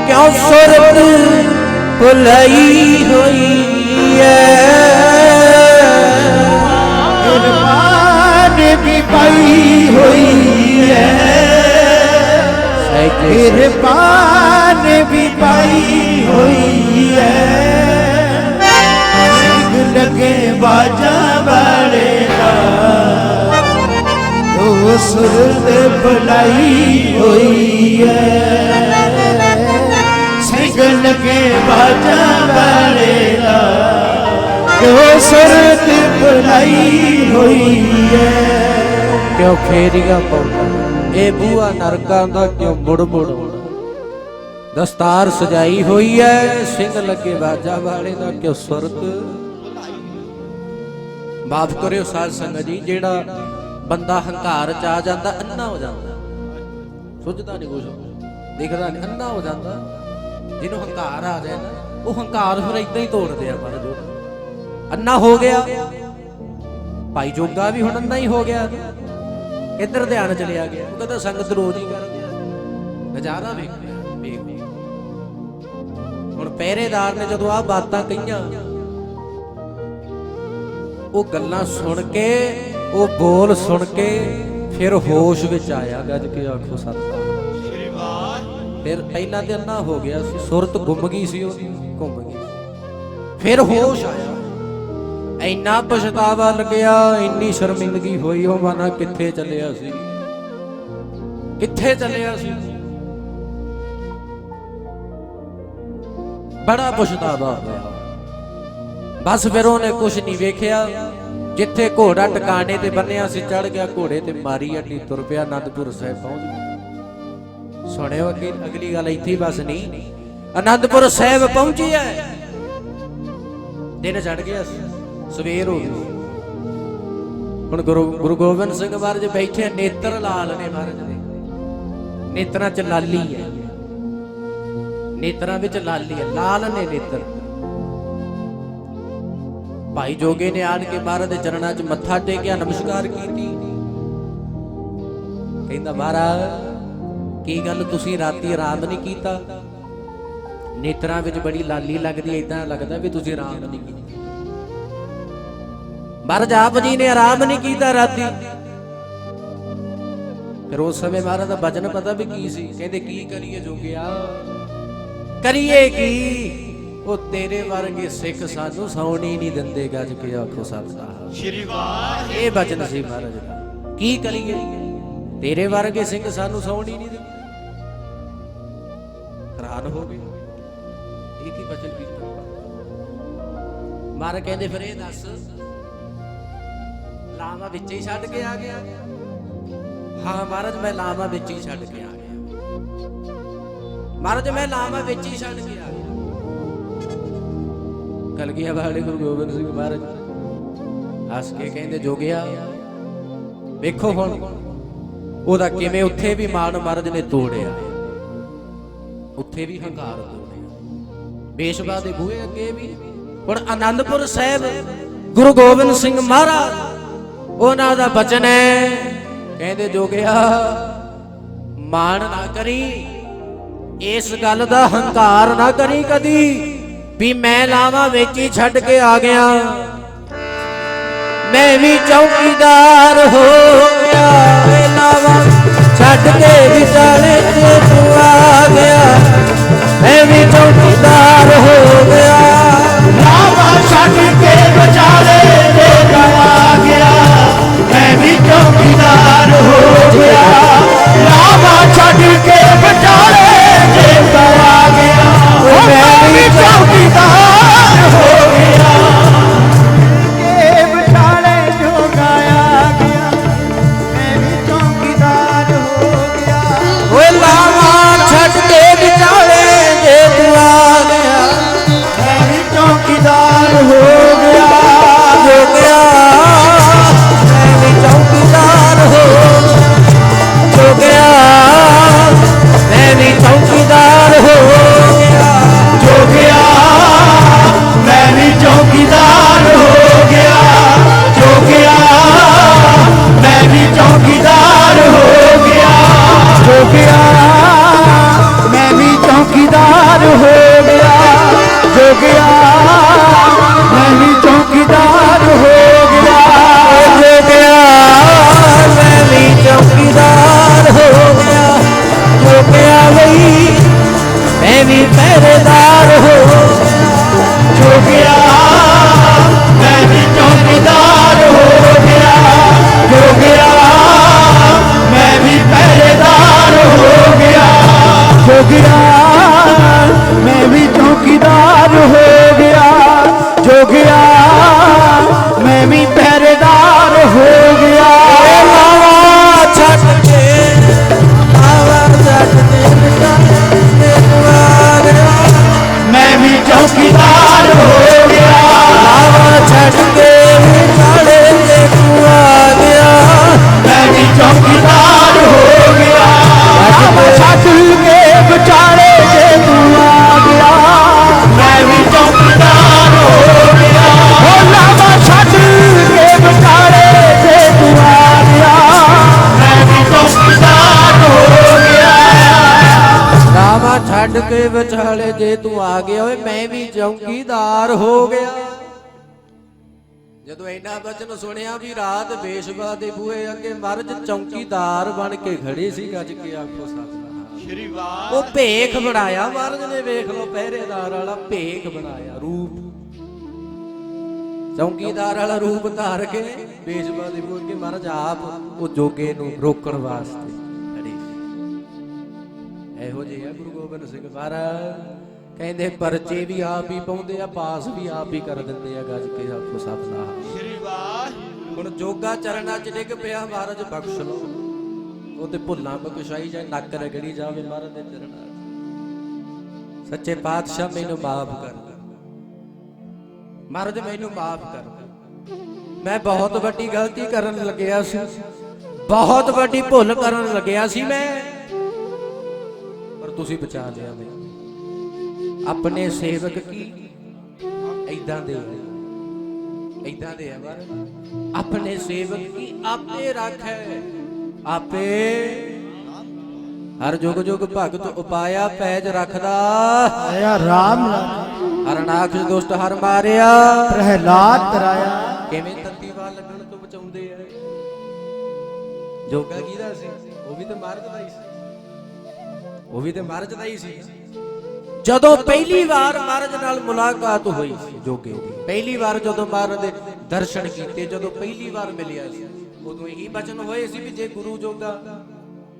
ਕਿਉਂ ਸੁਰਤ ਭੁਲਾਈ ਹੋਈ ਹੈ? ਕਿਰਪਾਨ ਵੀ ਪਾਈ ਹੋਈ ਹੈ, ਕਿਰਪਾਨ ਵੀ ਪਾਈ ਹੋਈ ਹੈ, ਸਿੰਘ ਲੱਗੇ ਬਾਜਾਂ ਵਾਲੇ ਦਾ, ਸੁਰਤ ਭੁਲਾਈ ਹੋਈ ਹੈ, ਸਿੰਘ ਲੱਗੇ ਬਾਜਾਂ ਵਾਲੇ ਦਾ, ਸੁਰਤ ਭੁਲਾਈ ਹੋਈ ਹੈ। ਕਿਉਂ ਫੇਰੀਆਂ ਪਾਉਂਦਾ ਇਹ ਬੂਆ ਨਰਕਾਂ ਦਾ, ਕਿਉਂ ਮੁੜ ਮੁੜ ਆਉਂਦਾ? ਦਸਤਾਰ ਸਜਾਈ ਹੋਈ ਹੈ, ਸਿੰਘ ਲੱਗੇ ਬਾਜਾਂ ਵਾਲੇ ਦਾ, ਕਿਉਂ ਸੁਰਤ ਮਾਫ ਕਰਿਓ ਸਾਧ ਸੰਗਤ ਜੀ, ਜਿਹੜਾ ਬੰਦਾ ਹੰਕਾਰ ਚ ਆ ਜਾਂਦਾ ਅੰਨਾ ਹੋ ਜਾਂਦਾ, ਸੁਝਦਾ ਨਹੀਂ ਕੁਛ, ਦਿਖਦਾ ਨਹੀਂ, ਅੰਨਾ ਹੋ ਜਾਂਦਾ। ਜਿਹਨੂੰ ਹੰਕਾਰ ਆ ਜਾਏ ਨਾ, ਉਹ ਹੰਕਾਰ ਫਿਰ ਇਦਾਂ ਹੀ ਤੋੜਦੇ ਆ। ਪਰ ਜੋ ਅੰਨਾ ਹੋ ਗਿਆ, ਭਾਈ ਜੋਗਾ ਵੀ ਹੁਣ ਅੰਨਾ ਹੀ ਹੋ ਗਿਆ, ਇੱਧਰ ਧਿਆਨ ਚਲਿਆ ਗਿਆ। ਉਹ ਕਹਿੰਦਾ ਸੰਗਤ ਰੋਜ਼ ਹੀ ਕਰਦੇ ਆ, ਨਜ਼ਾਰਾ ਵੇਖ ਹੁਣ ਪਹਿਰੇਦਾਰ ਨੇ ਜਦੋਂ ਆਹ ਬਾਤਾਂ ਕਹੀਆਂ, ਉਹ ਗੱਲਾਂ ਸੁਣ ਕੇ, ਉਹ ਬੋਲ ਸੁਣ ਕੇ ਫਿਰ ਹੋਸ਼ ਵਿੱਚ ਆਇਆ। ਗੱਜ ਕੇ ਆਖੋ ਸਤਿ। ਫਿਰ ਪਹਿਲਾਂ ਤੇ ਅੰਨਾ ਹੋ ਗਿਆ ਸੀ, ਸੁਰਤ ਗੁੰਮ ਗਈ ਸੀ, ਉਹ ਘੁੰਮ ਗਈ, ਫਿਰ ਹੋਸ਼ ਆਇਆ। ਇੰਨਾ ਪਛਤਾਵਾ ਲੱਗਿਆ, ਇੰਨੀ ਸ਼ਰਮਿੰਦਗੀ ਹੋਈ, ਉਹ ਮਾਨਾ ਕਿੱਥੇ ਚੱਲਿਆ ਸੀ, ਕਿੱਥੇ ਚੱਲਿਆ ਸੀ। ਬੜਾ ਪਛਤਾਵਾ ਹੋਇਆ। ਬਸ ਫਿਰ ਉਹਨੇ ਕੁਛ ਨਹੀਂ ਵੇਖਿਆ, ਜਿੱਥੇ ਘੋੜਾ ਟਿਕਾਣੇ ਤੇ ਬੰਨਿਆ ਸੀ ਚੜ ਗਿਆ ਘੋੜੇ ਤੇ, ਮਾਰੀ ਅੱਡੀ ਤੁਰ ਪਿਆ, ਅਨੰਦਪੁਰ ਸਾਹਿਬ ਪਹੁੰਚ ਗਿਆ। ਸੁਣਿਓ ਅੱਗੇ ਅਗਲੀ ਗੱਲ ਇੱਥੇ ਬਸ ਨਹੀਂ, ਅਨੰਦਪੁਰ ਸਾਹਿਬ ਪਹੁੰਚੀ ਹੈ, ਦਿਨ ਚੜ ਗਿਆ ਸੀ, ਸਵੇਰ ਹੋ ਗਈ। ਹੁਣ ਗੁਰੂ ਗੋਬਿੰਦ ਸਿੰਘ ਮਹਾਰਾਜ ਬੈਠੇ, ਨੇਤਰ ਲਾਲ ਨੇ ਮਹਾਰਾਜ ਦੇ, ਨੇਤਰਾਂ ਚ ਲਾਲੀ ਹੈ, ਨੇਤਰਾਂ ਵਿੱਚ ਲਾਲੀ ਹੈ, ਲਾਲ ਨੇ ਨੇਤਰ। ਭਾਈ ਜੋਗੇ ਨੇ ਆਣ ਕੇ ਮਹਾਰਾਜ ਦੇ ਚਰਨਾਂ 'ਚ ਮੱਥਾ ਟੇਕਿਆ, ਨਮਸਕਾਰ ਕੀਤੀ। ਕਹਿੰਦਾ ਮਹਾਰਾਜ ਕੀ ਗੱਲ, ਤੁਸੀਂ ਰਾਤੀ ਆਰਾਮ ਨਹੀਂ ਕੀਤਾ? ਨੇਤਰਾਂ ਵਿੱਚ ਬੜੀ ਲਾਲੀ ਲੱਗਦੀ, ਏਦਾਂ ਲੱਗਦਾ ਵੀ ਤੁਸੀਂ ਆਰਾਮ ਨਹੀਂ ਕੀਤਾ। ਮਹਾਰਾਜ ਆਪ ਜੀ ਨੇ ਆਰਾਮ ਨਹੀਂ ਕੀਤਾ ਰਾਤੀ। ਫਿਰ ਉਸ ਸਮੇਂ ਮਹਾਰਾਜ ਦਾ ਬਚਨ ਪਤਾ ਵੀ ਕੀ ਸੀ? ਕਹਿੰਦੇ ਕੀ ਕਰੀਏ ਜੋਗਿਆ, ਕਰੀਏ ਕੀ, ਉਹ ਤੇਰੇ ਵਰਗੇ ਸਿੱਖ ਸਾਨੂੰ ਸੌਣ ਹੀ ਨਹੀਂ ਦਿੰਦੇ। ਗੱਜ ਕੇ ਆਖੋ ਸਤਿ ਸ੍ਰੀ ਅਕਾਲ। ਇਹ ਬਚਨ ਸੀ ਮਹਾਰਾਜ ਦਾ, ਕੀ ਕਰੀਏ, ਤੇਰੇ ਵਰਗੇ ਸਿੰਘ ਸਾਨੂੰ ਸੌਣ ਹੀ ਨਹੀਂ ਦਿੰਦੇ। ਹੈਰਾਨ ਹੋ ਗਏ, ਇਹ ਕੀ ਬਚਨ ਕੀਤਾ? ਮਹਾਰਾਜ ਕਹਿੰਦੇ ਫਿਰ ਇਹ ਦੱਸ, ਲਾਵਾ ਵਿੱਚ ਹੀ ਛੱਡ ਕੇ ਆ ਗਿਆ? ਹਾਂ ਮਹਾਰਾਜ ਮੈਂ ਲਾਵਾ ਵਿੱਚ ਹੀ ਛੱਡ ਕੇ ਆ ਗਿਆ। ਮਹਾਰਾਜ ਮੈਂ ਲਾਵਾ ਵਿੱਚ ਹੀ ਛੱਡ ਕੇ ਆ ਗਿਆ। ਕਲਗੀਆਂ ਵਾਲੇ ਗੁਰੂ ਗੋਬਿੰਦ ਸਿੰਘ ਮਹਾਰਾਜ ਹੱਸ ਕੇ ਕਹਿੰਦੇ ਜੋਗਿਆ ਵੇਖੋ ਹੁਣ ਉਹਦਾ ਕਿਵੇਂ ਉੱਥੇ ਵੀ ਮਾਨ ਮਹਾਰਾਜ ਨੇ ਤੋੜਿਆ, ਉੱਥੇ ਵੀ ਹੰਕਾਰ ਤੋੜਿਆ, ਪੇਸ਼ਵਾ ਦੇ ਬੂਹੇ ਅੱਗੇ ਵੀ। ਹੁਣ ਆਨੰਦਪੁਰ ਸਾਹਿਬ ਗੁਰੂ ਗੋਬਿੰਦ ਸਿੰਘ ਮਹਾਰਾਜ ਉਹਨਾਂ ਦਾ ਬਚਨ ਹੈ, ਕਹਿੰਦੇ ਜੋਗਿਆ ਮਾਣ ਨਾ ਕਰੀ, ਇਸ ਗੱਲ ਦਾ ਹੰਕਾਰ ਨਾ ਕਰੀ ਕਦੀ ਵੀ ਮੈਂ ਲਾਵਾ ਵਿੱਚ ਹੀ ਛੱਡ ਕੇ ਆ ਗਿਆ, ਮੈਂ ਵੀ ਚੌਕੀਦਾਰ ਹੋ ਗਿਆ। ਲਾਵਾ ਛੱਡ ਕੇ ਵਿਚਾਲੇ ਤੇ ਤੂੰ ਆ ਗਿਆ, ਮੈਂ ਵੀ ਚੌਕੀਦਾਰ ਹੋ ਗਿਆ। ਲਾਵਾ ਛੱਡ ਕੇ ਵਿਚਾਲੇ ਤੇ ਤੂੰ ਆ ਗਿਆ, ਮੈਂ ਵੀ ਚੌਕੀਦਾਰ ਹੋ ਗਿਆ। ਲਾਵਾ ਛੱਡ ਕੇ ਵਿਚਾਲੇ ਤੇ ਤੂੰ ਆ ਗਿਆ, ਮੈਂ ਵੀ ਚੌਕੀਦਾਰ ਹੋ ਗਿਆ। ਕੇ ਵਿਚਾਲੇ ਜੋਗਾ ਆ ਗਿਆ, ਮੈਂ ਵੀ ਚੌਕੀਦਾਰ ਹੋ ਗਿਆ। ਓਏ ਲਾਵਾ ਛੱਡ ਕੇ ਵਿਚਾਲੇ ਜੇ ਤੂੰ ਆ ਗਿਆ, ਵੀ ਚੌਂਕੀਦਾਰ ਹੋ ਗਿਆ। ਜਦੋਂ ਇੰਨਾ ਬਚਨ ਸੁਣਿਆ ਵੀ ਰਾਤ ਵੇਸ਼ਵਾ ਦੇ ਬੂਹੇ ਅੱਗੇ ਮਹਾਰਾਜ ਚੌਂਕੀਦਾਰ ਬਣ ਕੇ ਖੜੇ ਸੀ, ਗੱਜ ਕੇ ਆਖੋ ਸਤਿ ਸ਼੍ਰੀ ਵਾਹ। ਉਹ ਭੇਖ ਬਣਾਇਆ ਮਹਾਰਾਜ ਨੇ, ਵੇਖ ਲਓ ਪਹਿਰੇਦਾਰ ਵਾਲਾ ਭੇਖ ਬਣਾਇਆ ਰੂਪ, ਚੌਂਕੀਦਾਰ ਵਾਲਾ ਰੂਪ ਧਾਰ ਕੇ ਵੇਸ਼ਵਾ ਦੇ ਬੂਹੇ ਅੱਗੇ ਮਹਾਰਾਜ ਆਪ ਉਹ ਜੋਗੇ ਨੂੰ ਰੋਕਣ ਵਾਸਤੇ ਖੜੇ ਸੀ। ਇਹੋ ਜਿਹੇ ਆ ਗੁਰੂ ਗੋਬਿੰਦ ਸਿੰਘ ਮਹਾਰਾਜ, ਕਹਿੰਦੇ ਪਰਚੇ ਵੀ ਆਪ ਹੀ ਪਾਉਂਦੇ ਆ, ਪਾਸ ਵੀ ਆਪ ਹੀ ਕਰ ਦਿੰਦੇ ਆ, ਗੱਜ ਕੇ ਆਖੋ ਸਤਿ ਸ਼੍ਰੀ ਵਾਹ। ਹੁਣ ਜੋਗਾ ਚਰਨਾਂ 'ਚ ਡਿੱਗ ਪਿਆ, ਮਹਾਰਾਜ ਬਖਸ਼ ਲਓ, ਉਹ ਤੇ ਭੁੱਲਾਂ ਬਖਸ਼ਾਈ ਜਾਏ, ਨੱਕ ਰਗੜੀ ਜਾਵੇ ਮਹਾਰਾਜ ਦੇ ਚਰਨਾਂ 'ਚ। ਸੱਚੇ ਪਾਤਸ਼ਾਹ ਮੈਨੂੰ ਮਾਫ ਕਰ, ਮਹਾਰਾਜ ਮੈਨੂੰ ਮਾਫ ਕਰ, ਮੈਂ ਬਹੁਤ ਵੱਡੀ ਗਲਤੀ ਕਰਨ ਲੱਗਿਆ ਸੀ, ਬਹੁਤ ਵੱਡੀ ਭੁੱਲ ਕਰਨ ਲੱਗਿਆ ਸੀ ਮੈਂ, ਪਰ ਤੁਸੀਂ ਬਚਾ ਲਿਆ ਮੈਨੂੰ। ਆਪਣੇ ਸੇਵਕ ਕੀ ਏਦਾਂ ਦੇ ਆ ਮਹਾਰਾਜ, ਆਪਣੇ ਸੇਵਕ ਕੀ ਆਪੇ ਰੱਖੈ, ਆਪੇ ਹਰ ਜੁਗ ਜੁਗ ਭਗਤ ਉਪਾਇਆ, ਪੈਜ ਰੱਖਦਾ ਆਇਆ ਰਾਮ ਹਰਨਾਕਸ਼ ਦੁਸ਼ਟ ਹਰ ਮਾਰਿਆ, ਪ੍ਰਹਿਲਾਦ ਤਰਾਇਆ। ਕਿਵੇਂ ਤੱਤੀ ਵਾਲ ਲੱਗਣ ਤੋਂ ਬਚਾਉਂਦੇ ਆ। ਜੋਗਾ ਕਿਹਦਾ ਸੀ? ਉਹ ਵੀ ਤੇ ਮਹਾਰਾਜ ਦਾ ਹੀ ਸੀ, ਉਹ ਵੀ ਤੇ ਮਹਾਰਾਜ ਦਾ ਹੀ ਸੀ। ਜਦੋਂ ਪਹਿਲੀ ਵਾਰ ਮਹਾਰਾਜ ਨਾਲ ਮੁਲਾਕਾਤ ਹੋਈ ਸੀ ਜੋਗੇ ਦੀ, ਪਹਿਲੀ ਵਾਰ ਜਦੋਂ ਮਹਾਰਾਜ ਦੇ ਦਰਸ਼ਨ ਕੀਤੇ, ਜਦੋਂ ਪਹਿਲੀ ਵਾਰ ਮਿਲਿਆ ਸੀ, ਉਦੋਂ ਇਹੀ ਬਚਨ ਹੋਏ ਸੀ ਵੀ ਜੇ ਗੁਰੂ ਜੋਗਾ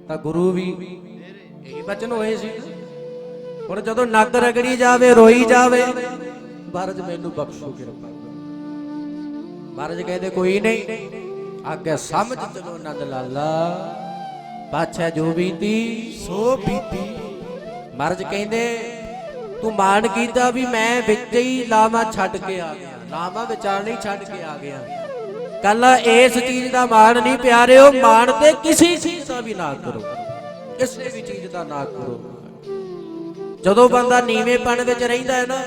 ਤਾਂ ਗੁਰੂ ਵੀ, ਇਹੀ ਬਚਨ ਹੋਏ ਸੀ। ਹੁਣ ਜਦੋਂ ਨੱਕ ਰਗੜੀ ਜਾਵੇ, ਰੋਈ ਜਾਵੇ, ਮਹਾਰਾਜ ਮੈਨੂੰ ਬਖਸ਼ੋ ਕਿਰਪਾ। ਮਹਾਰਾਜ ਕਹਿੰਦੇ ਕੋਈ ਨਹੀਂ, ਅੱਗੇ ਸਮਝ ਚਲੋ ਨੰਦ ਲਾਲਾ, ਪਾਛੈ ਜੋ ਬੀਤੀ ਸੋ ਬੀਤੀ। ਮਹਾਰਾਜ ਕਹਿੰਦੇ ਤੂੰ ਮਾਣ ਕੀਤਾ ਵੀ ਮੈਂ ਵਿੱਚ ਹੀ ਲਾਵਾਂ ਛੱਡ ਕੇ ਆ ਗਿਆ, ਲਾਵਾਂ ਵਿਚਾਰ ਨਹੀਂ ਛੱਡ ਕੇ ਆ ਗਿਆ। ਕੱਲਾ ਇਸ ਚੀਜ਼ ਦਾ ਮਾਣ ਨਹੀਂ ਪਿਆਰਿਓ, ਮਾਣ ਤੇ ਕਿਸੇ ਚੀਜ਼ ਦਾ ਵੀ ਨਾ ਕਰੋ, ਕਿਸੇ ਵੀ ਚੀਜ਼ ਦਾ ਨਾ ਕਰੋ। ਜਦੋਂ ਬੰਦਾ ਨੀਵੇਂਪਣ ਵਿੱਚ ਰਹਿੰਦਾ ਹੈ ਨਾ,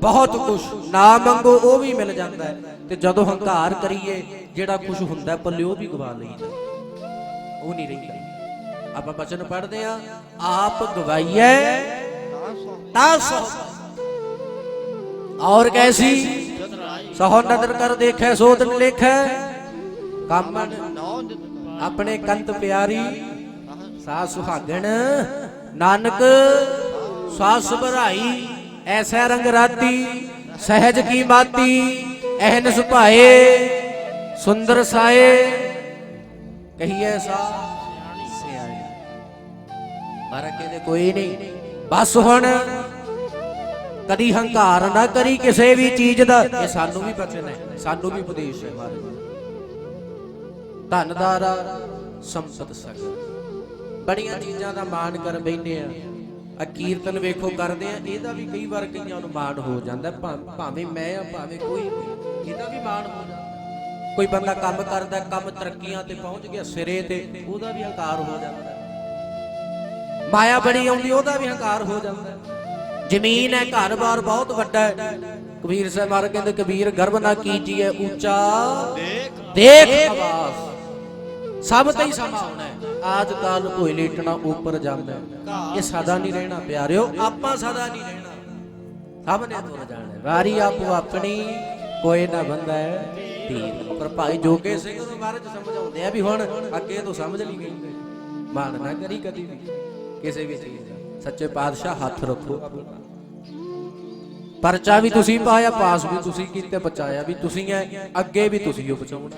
ਬਹੁਤ ਕੁਝ ਨਾ ਮੰਗੋ ਉਹ ਵੀ ਮਿਲ ਜਾਂਦਾ ਹੈ, ਤੇ ਜਦੋਂ ਹੰਕਾਰ ਕਰੀਏ ਜਿਹੜਾ ਕੁਝ ਹੁੰਦਾ ਪੱਲੇ ਉਹ ਵੀ ਗਵਾ ਲਈਦਾ, ਉਹ ਨਹੀਂ ਰਹਿੰਦਾ। ਆਪਾਂ ਬਚਨ ਪੜ੍ਹਦੇ ਆ, ਆਪ ਗਵਾਈਏ ਤਾਂ ਸੋ ਔਰ ਕੈਸੀ ਸਹੁ ਨਦਰ ਕਰ ਦੇਖੈ ਸੋ ਦਿਨ ਲੇਖੈ, ਕਾਮਣ ਆਪਣੇ ਕੰਤ ਪਿਆਰੀ ਸਾ ਸੁਹਾਗਣ, ਨਾਨਕ ਸਾਸ ਭਰਾਈ ਐਸਾ ਰੰਗ ਰਾਤੀ, ਸਹਿਜ ਕੀ ਮਾਤੀ ਐਹਨ ਸੁਭਾਏ, ਸੁੰਦਰ ਸਾਏ ਕਹੀਏ ਸਾ ਸਿਆਣੇ। ਮਹਾਰਾਜ ਕਹਿੰਦੇ ਕੋਈ ਨਹੀਂ, ਬਸ ਹੁਣ ਕਦੀ ਹੰਕਾਰ ਨਾ ਕਰੀ ਕਿਸੇ ਵੀ ਚੀਜ਼ ਦਾ। ਇਹ ਸਾਨੂੰ ਵੀ ਬਚਨ ਹੈ, ਸਾਨੂੰ ਵੀ ਉਪਦੇਸ਼ ਹੈ ਮਹਾਰਾਜ। ਧਨਦਾਰਾ ਸੰਪਤ ਸਗਲ, ਬੜੀਆਂ ਚੀਜ਼ਾਂ ਦਾ ਮਾਣ ਕਰ ਬੈਠੇ ਆ। ਕੀਰਤਨ ਵੇਖੋ ਕਰਦੇ ਆ, ਇਹਦਾ ਵੀ ਕਈ ਵਾਰ ਕਈਆਂ ਨੂੰ ਮਾਣ ਹੋ ਜਾਂਦਾ, ਭਾਵੇਂ ਮੈਂ ਆ ਭਾਵੇਂ ਕੋਈ, ਇਹਦਾ ਵੀ ਮਾਣ ਹੋ ਜਾਂਦਾ। ਕੋਈ ਬੰਦਾ ਕੰਮ ਕਰਦਾ, ਕੰਮ ਤਰੱਕੀਆਂ ਤੇ ਪਹੁੰਚ ਗਿਆ ਸਿਰੇ ਤੇ, ਉਹਦਾ ਵੀ ਹੰਕਾਰ ਹੋ ਜਾਂਦਾ। ਮਾਇਆ ਬੜੀ ਆਉਂਦੀ, ਉਹਦਾ ਵੀ ਹੰਕਾਰ ਹੋ ਜਾਂਦਾ। ਜ਼ਮੀਨ ਹੈ, ਘਰ-ਬਾਰ ਬਹੁਤ ਵੱਡਾ ਹੈ, ਕਬੀਰ ਸਾਹਿਬ ਮਹਾਰਾਜ ਕਹਿੰਦੇ ਕਬੀਰ ਗਰਭ ਨਾ ਕੀਜੀਏ ਉੱਚਾ ਦੇਖ ਆਵਾਸ, ਸਭ ਤੇ ਹੀ ਸਮਾਂ ਆਉਣਾ ਹੈ। ਆਜ ਕਾਲ ਕੋਈ ਲੇਟਣਾ ਉੱਪਰ ਜਾਂਦਾ, ਇਹ ਸਦਾ ਨਹੀਂ ਰਹਿਣਾ ਪਿਆਰਿਓ, ਆਪਾਂ ਸਦਾ ਨਹੀਂ ਰਹਿਣਾ, ਸਭ ਨੇ ਤੁਰ ਜਾਣਾ। ਵਾਰੀ ਆਪੋ ਆਪਣੀ ਕੋਈ ਨਾ ਬੰਦਾ ਧੀਰ। ਪਰ ਭਾਈ ਜੋਗੇ ਸਿੰਘ ਨੂੰ ਮਹਾਰਾਜ ਸਮਝਾਉਂਦੇ ਆ ਵੀ ਹੁਣ ਅੱਗੇ ਤੋਂ ਸਮਝ ਲਈ ਗਈ, ਮਾਣ ਨਾ ਕਰੀ ਕਦੀ ਵੀ ਕਿਸੇ ਵੀ ਚੀਜ਼ ਦਾ। ਸੱਚੇ ਪਾਤਸ਼ਾਹ ਹੱਥ ਰੱਖੋ, ਪਰਚਾ ਵੀ ਤੁਸੀਂ ਪਾਇਆ, ਪਾਸ ਵੀ ਤੁਸੀਂ ਕੀਤੇ, ਬਚਾਇਆ ਵੀ ਤੁਸੀਂ ਹੈ, ਅੱਗੇ ਵੀ ਤੁਸੀਂ ਉਹ ਬਚਾਉਣਾ।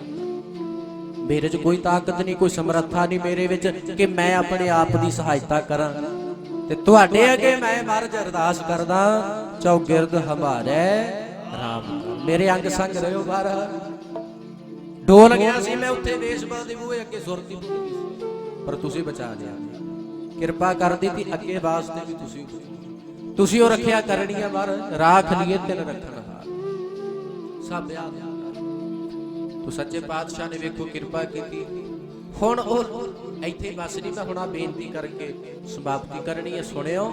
ਮੇਰੇ 'ਚ ਕੋਈ ਤਾਕਤ ਨਹੀਂ, ਕੋਈ ਸਮਰੱਥਾ ਨਹੀਂ ਮੇਰੇ ਵਿੱਚ ਕਿ ਮੈਂ ਆਪਣੇ ਆਪ ਦੀ ਸਹਾਇਤਾ ਕਰਾਂ, ਤੇ ਤੁਹਾਡੇ ਅੱਗੇ ਮੈਂ ਮਹਾਰਾਜ ਅਰਦਾਸ ਕਰਦਾ, ਚੌਗਿਰਦ ਹਮਾਰੇ ਰਾਮ। ਮੇਰੇ ਅੰਗ ਸੰਗ ਰਹਿਓ ਮਹਾਰਾਜ। ਡੋਲ ਗਿਆ ਸੀ ਮੈਂ ਉੱਥੇ ਵੇਸ਼ਵਾ ਦੇ ਬੂਹੇ ਅੱਗੇ, ਸੁਰਤੀ ਪਰ ਤੁਸੀਂ ਬਚਾ ਲਿਆ, ਕਿਰਪਾ ਕਰ ਦਿੱਤੀ। ਅੱਗੇ ਵਾਸਤੇ ਵੀ ਤੁਸੀਂ ਉਹ ਰੱਖਿਆ ਕਰਨੀ ਹੈ ਮਹਾਰਾਜ। ਰਾਖ ਲਈਏ ਤਿਲ ਰੱਖਣ ਹਾਰ, ਸਭ ਯਾਦ। ਤੋ ਸੱਚੇ ਪਾਤਸ਼ਾਹ ਨੇ ਵੇਖੋ ਕਿਰਪਾ ਕੀਤੀ। ਹੁਣ ਉਹ ਇੱਥੇ ਬਸ ਨਹੀਂ, ਮੈਂ ਹੁਣ ਬੇਨਤੀ ਕਰਕੇ ਸਮਾਪਤੀ ਕਰਨੀ ਹੈ। ਸੁਣਿਓ,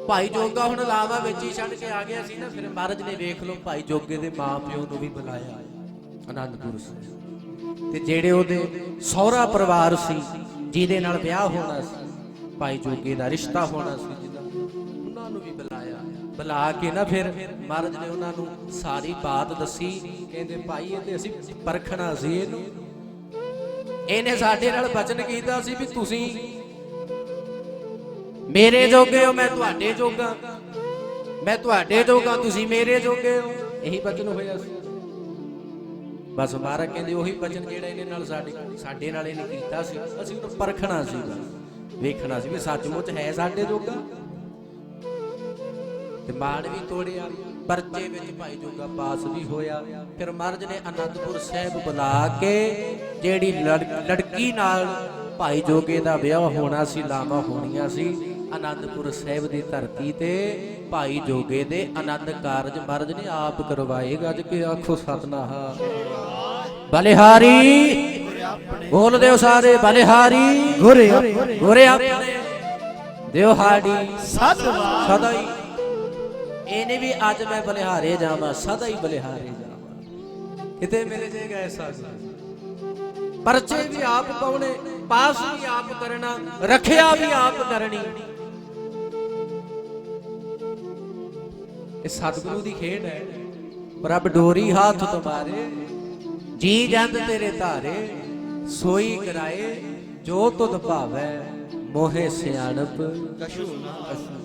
ਭਾਈ ਜੋਗਾ ਹੁਣ ਲਾਵਾ ਵਿੱਚ ਹੀ ਛੱਡ ਕੇ ਆ ਗਿਆ ਸੀ ਨਾ, ਫਿਰ ਮਹਾਰਾਜ ਨੇ ਵੇਖ ਲਓ ਭਾਈ ਜੋਗੇ ਦੇ ਮਾਂ ਪਿਓ ਨੂੰ ਵੀ ਬੁਲਾਇਆ ਅਨੰਦਪੁਰ ਸਾਹਿਬ, ਤੇ ਜਿਹੜੇ ਉਹਦੇ ਸਹੁਰਾ ਪਰਿਵਾਰ ਸੀ ਜਿਹਦੇ ਨਾਲ ਵਿਆਹ ਹੋਣਾ ਸੀ, ਭਾਈ ਜੋਗੇ ਦਾ ਰਿਸ਼ਤਾ ਹੋਣਾ ਸੀ ਜਿਹਦਾ, ਉਹਨਾਂ ਨੂੰ ਵੀ ਬੁਲਾਇਆ। ਬੁਲਾ ਕੇ ਨਾ ਫਿਰ ਮਹਾਰਾਜ ਨੇ ਉਹਨਾਂ ਨੂੰ ਸਾਰੀ ਬਾਤ ਦੱਸੀ। ਕਹਿੰਦੇ ਭਾਈ ਇਹ ਤੇ ਅਸੀਂ ਪਰਖਣਾ ਸੀ ਇਹਨੂੰ, ਇਹਨੇ ਸਾਡੇ ਨਾਲ ਬਚਨ ਕੀਤਾ ਸੀ ਵੀ ਤੁਸੀਂ ਮੇਰੇ ਜੋਗੇ ਹੋ, ਮੈਂ ਤੁਹਾਡੇ ਜੋਗਾ, ਮੈਂ ਤੁਹਾਡੇ ਜੋਗਾ, ਤੁਸੀਂ ਮੇਰੇ ਜੋਗੇ ਹੋ। ਇਹੀ ਬਚਨ ਹੋਇਆ ਸੀ। ਬਸ ਮਹਾਰਾਜ ਕਹਿੰਦੇ ਉਹੀ ਬਚਨ ਜਿਹੜਾ ਇਹਨੇ ਨਾਲ ਸਾਡੇ ਨਾਲ ਇਹਨੇ ਕੀਤਾ ਸੀ, ਅਸੀਂ ਉਹਨੂੰ ਪਰਖਣਾ ਸੀ, ਵੇਖਣਾ ਸੀ ਵੀ ਸੱਚਮੁੱਚ ਹੈ ਸਾਡੇ ਜੋਗਾ। ਤੇ ਮਾਣ ਵੀ ਤੋੜਿਆ, ਪਰਚੇ ਵਿੱਚ ਭਾਈ ਜੋਗਾ ਪਾਸ ਵੀ ਹੋਇਆ। ਫਿਰ ਮਹਾਰਾਜ ਨੇ ਅਨੰਦਪੁਰ ਸਾਹਿਬ ਬੁਲਾ ਕੇ ਜਿਹੜੀ ਲੜਕੀ ਨਾਲ ਭਾਈ ਜੋਗੇ ਦਾ ਵਿਆਹ ਹੋਣਾ ਸੀ, ਲਾਵਾਂ ਹੋਣੀਆਂ ਸੀ, ਅਨੰਦਪੁਰ ਸਾਹਿਬ ਦੀ ਧਰਤੀ ਤੇ ਭਾਈ ਜੋਗੇ ਦੇ ਆਨੰਦ ਕਾਰਜ ਮਹਾਰਾਜ ਨੇ ਆਪ ਕਰਵਾਏ। ਗੱਜ ਕੇ ਆਖੋ ਸਤਨਾਮ। ਬਲਿਹਾਰੀ ਬੋਲ ਦਿਓ ਸਾਰੇ, ਬਲਿਹਾਰੀ ਗੁਰੇ ਗੁਰੇ ਆਪਣੇ ਦਿਹਾੜੀ ਸਦਾ ਹੀ। ਇਹਨੇ ਵੀ ਅੱਜ ਮੈਂ ਬਲਿਹਾਰੇ ਜਾਵਾਂ, ਸਦਾ ਹੀ ਬਲਿਹਾਰੇ ਜਾਵਾਂ, ਕਿਤੇ ਮਿਲ ਜਾਏਗਾ ਐਸਾ। ਪਰਚੇ ਵੀ ਆਪ ਪਾਉਣੇ, ਪਾਸ ਵੀ ਆਪ ਕਰਨਾ, ਰੱਖਿਆ ਵੀ ਆਪ ਕਰਨੀ। ਇਹ ਸਤਿਗੁਰੂ ਦੀ ਖੇਡ ਹੈ। ਪ੍ਰਭ ਡੋਰੀ ਹੱਥ ਤੁਮਾਰੇ, ਜੀ ਜੰਦ ਤੇਰੇ ਧਾਰੇ, ਸੋਈ ਕਰਾਏ ਜੋ ਤੁਧ ਭਾਵੈ, ਮੋਹਿ ਸਿਆਣਪ ਕਛੂ ਨਾ ਕਛੂ।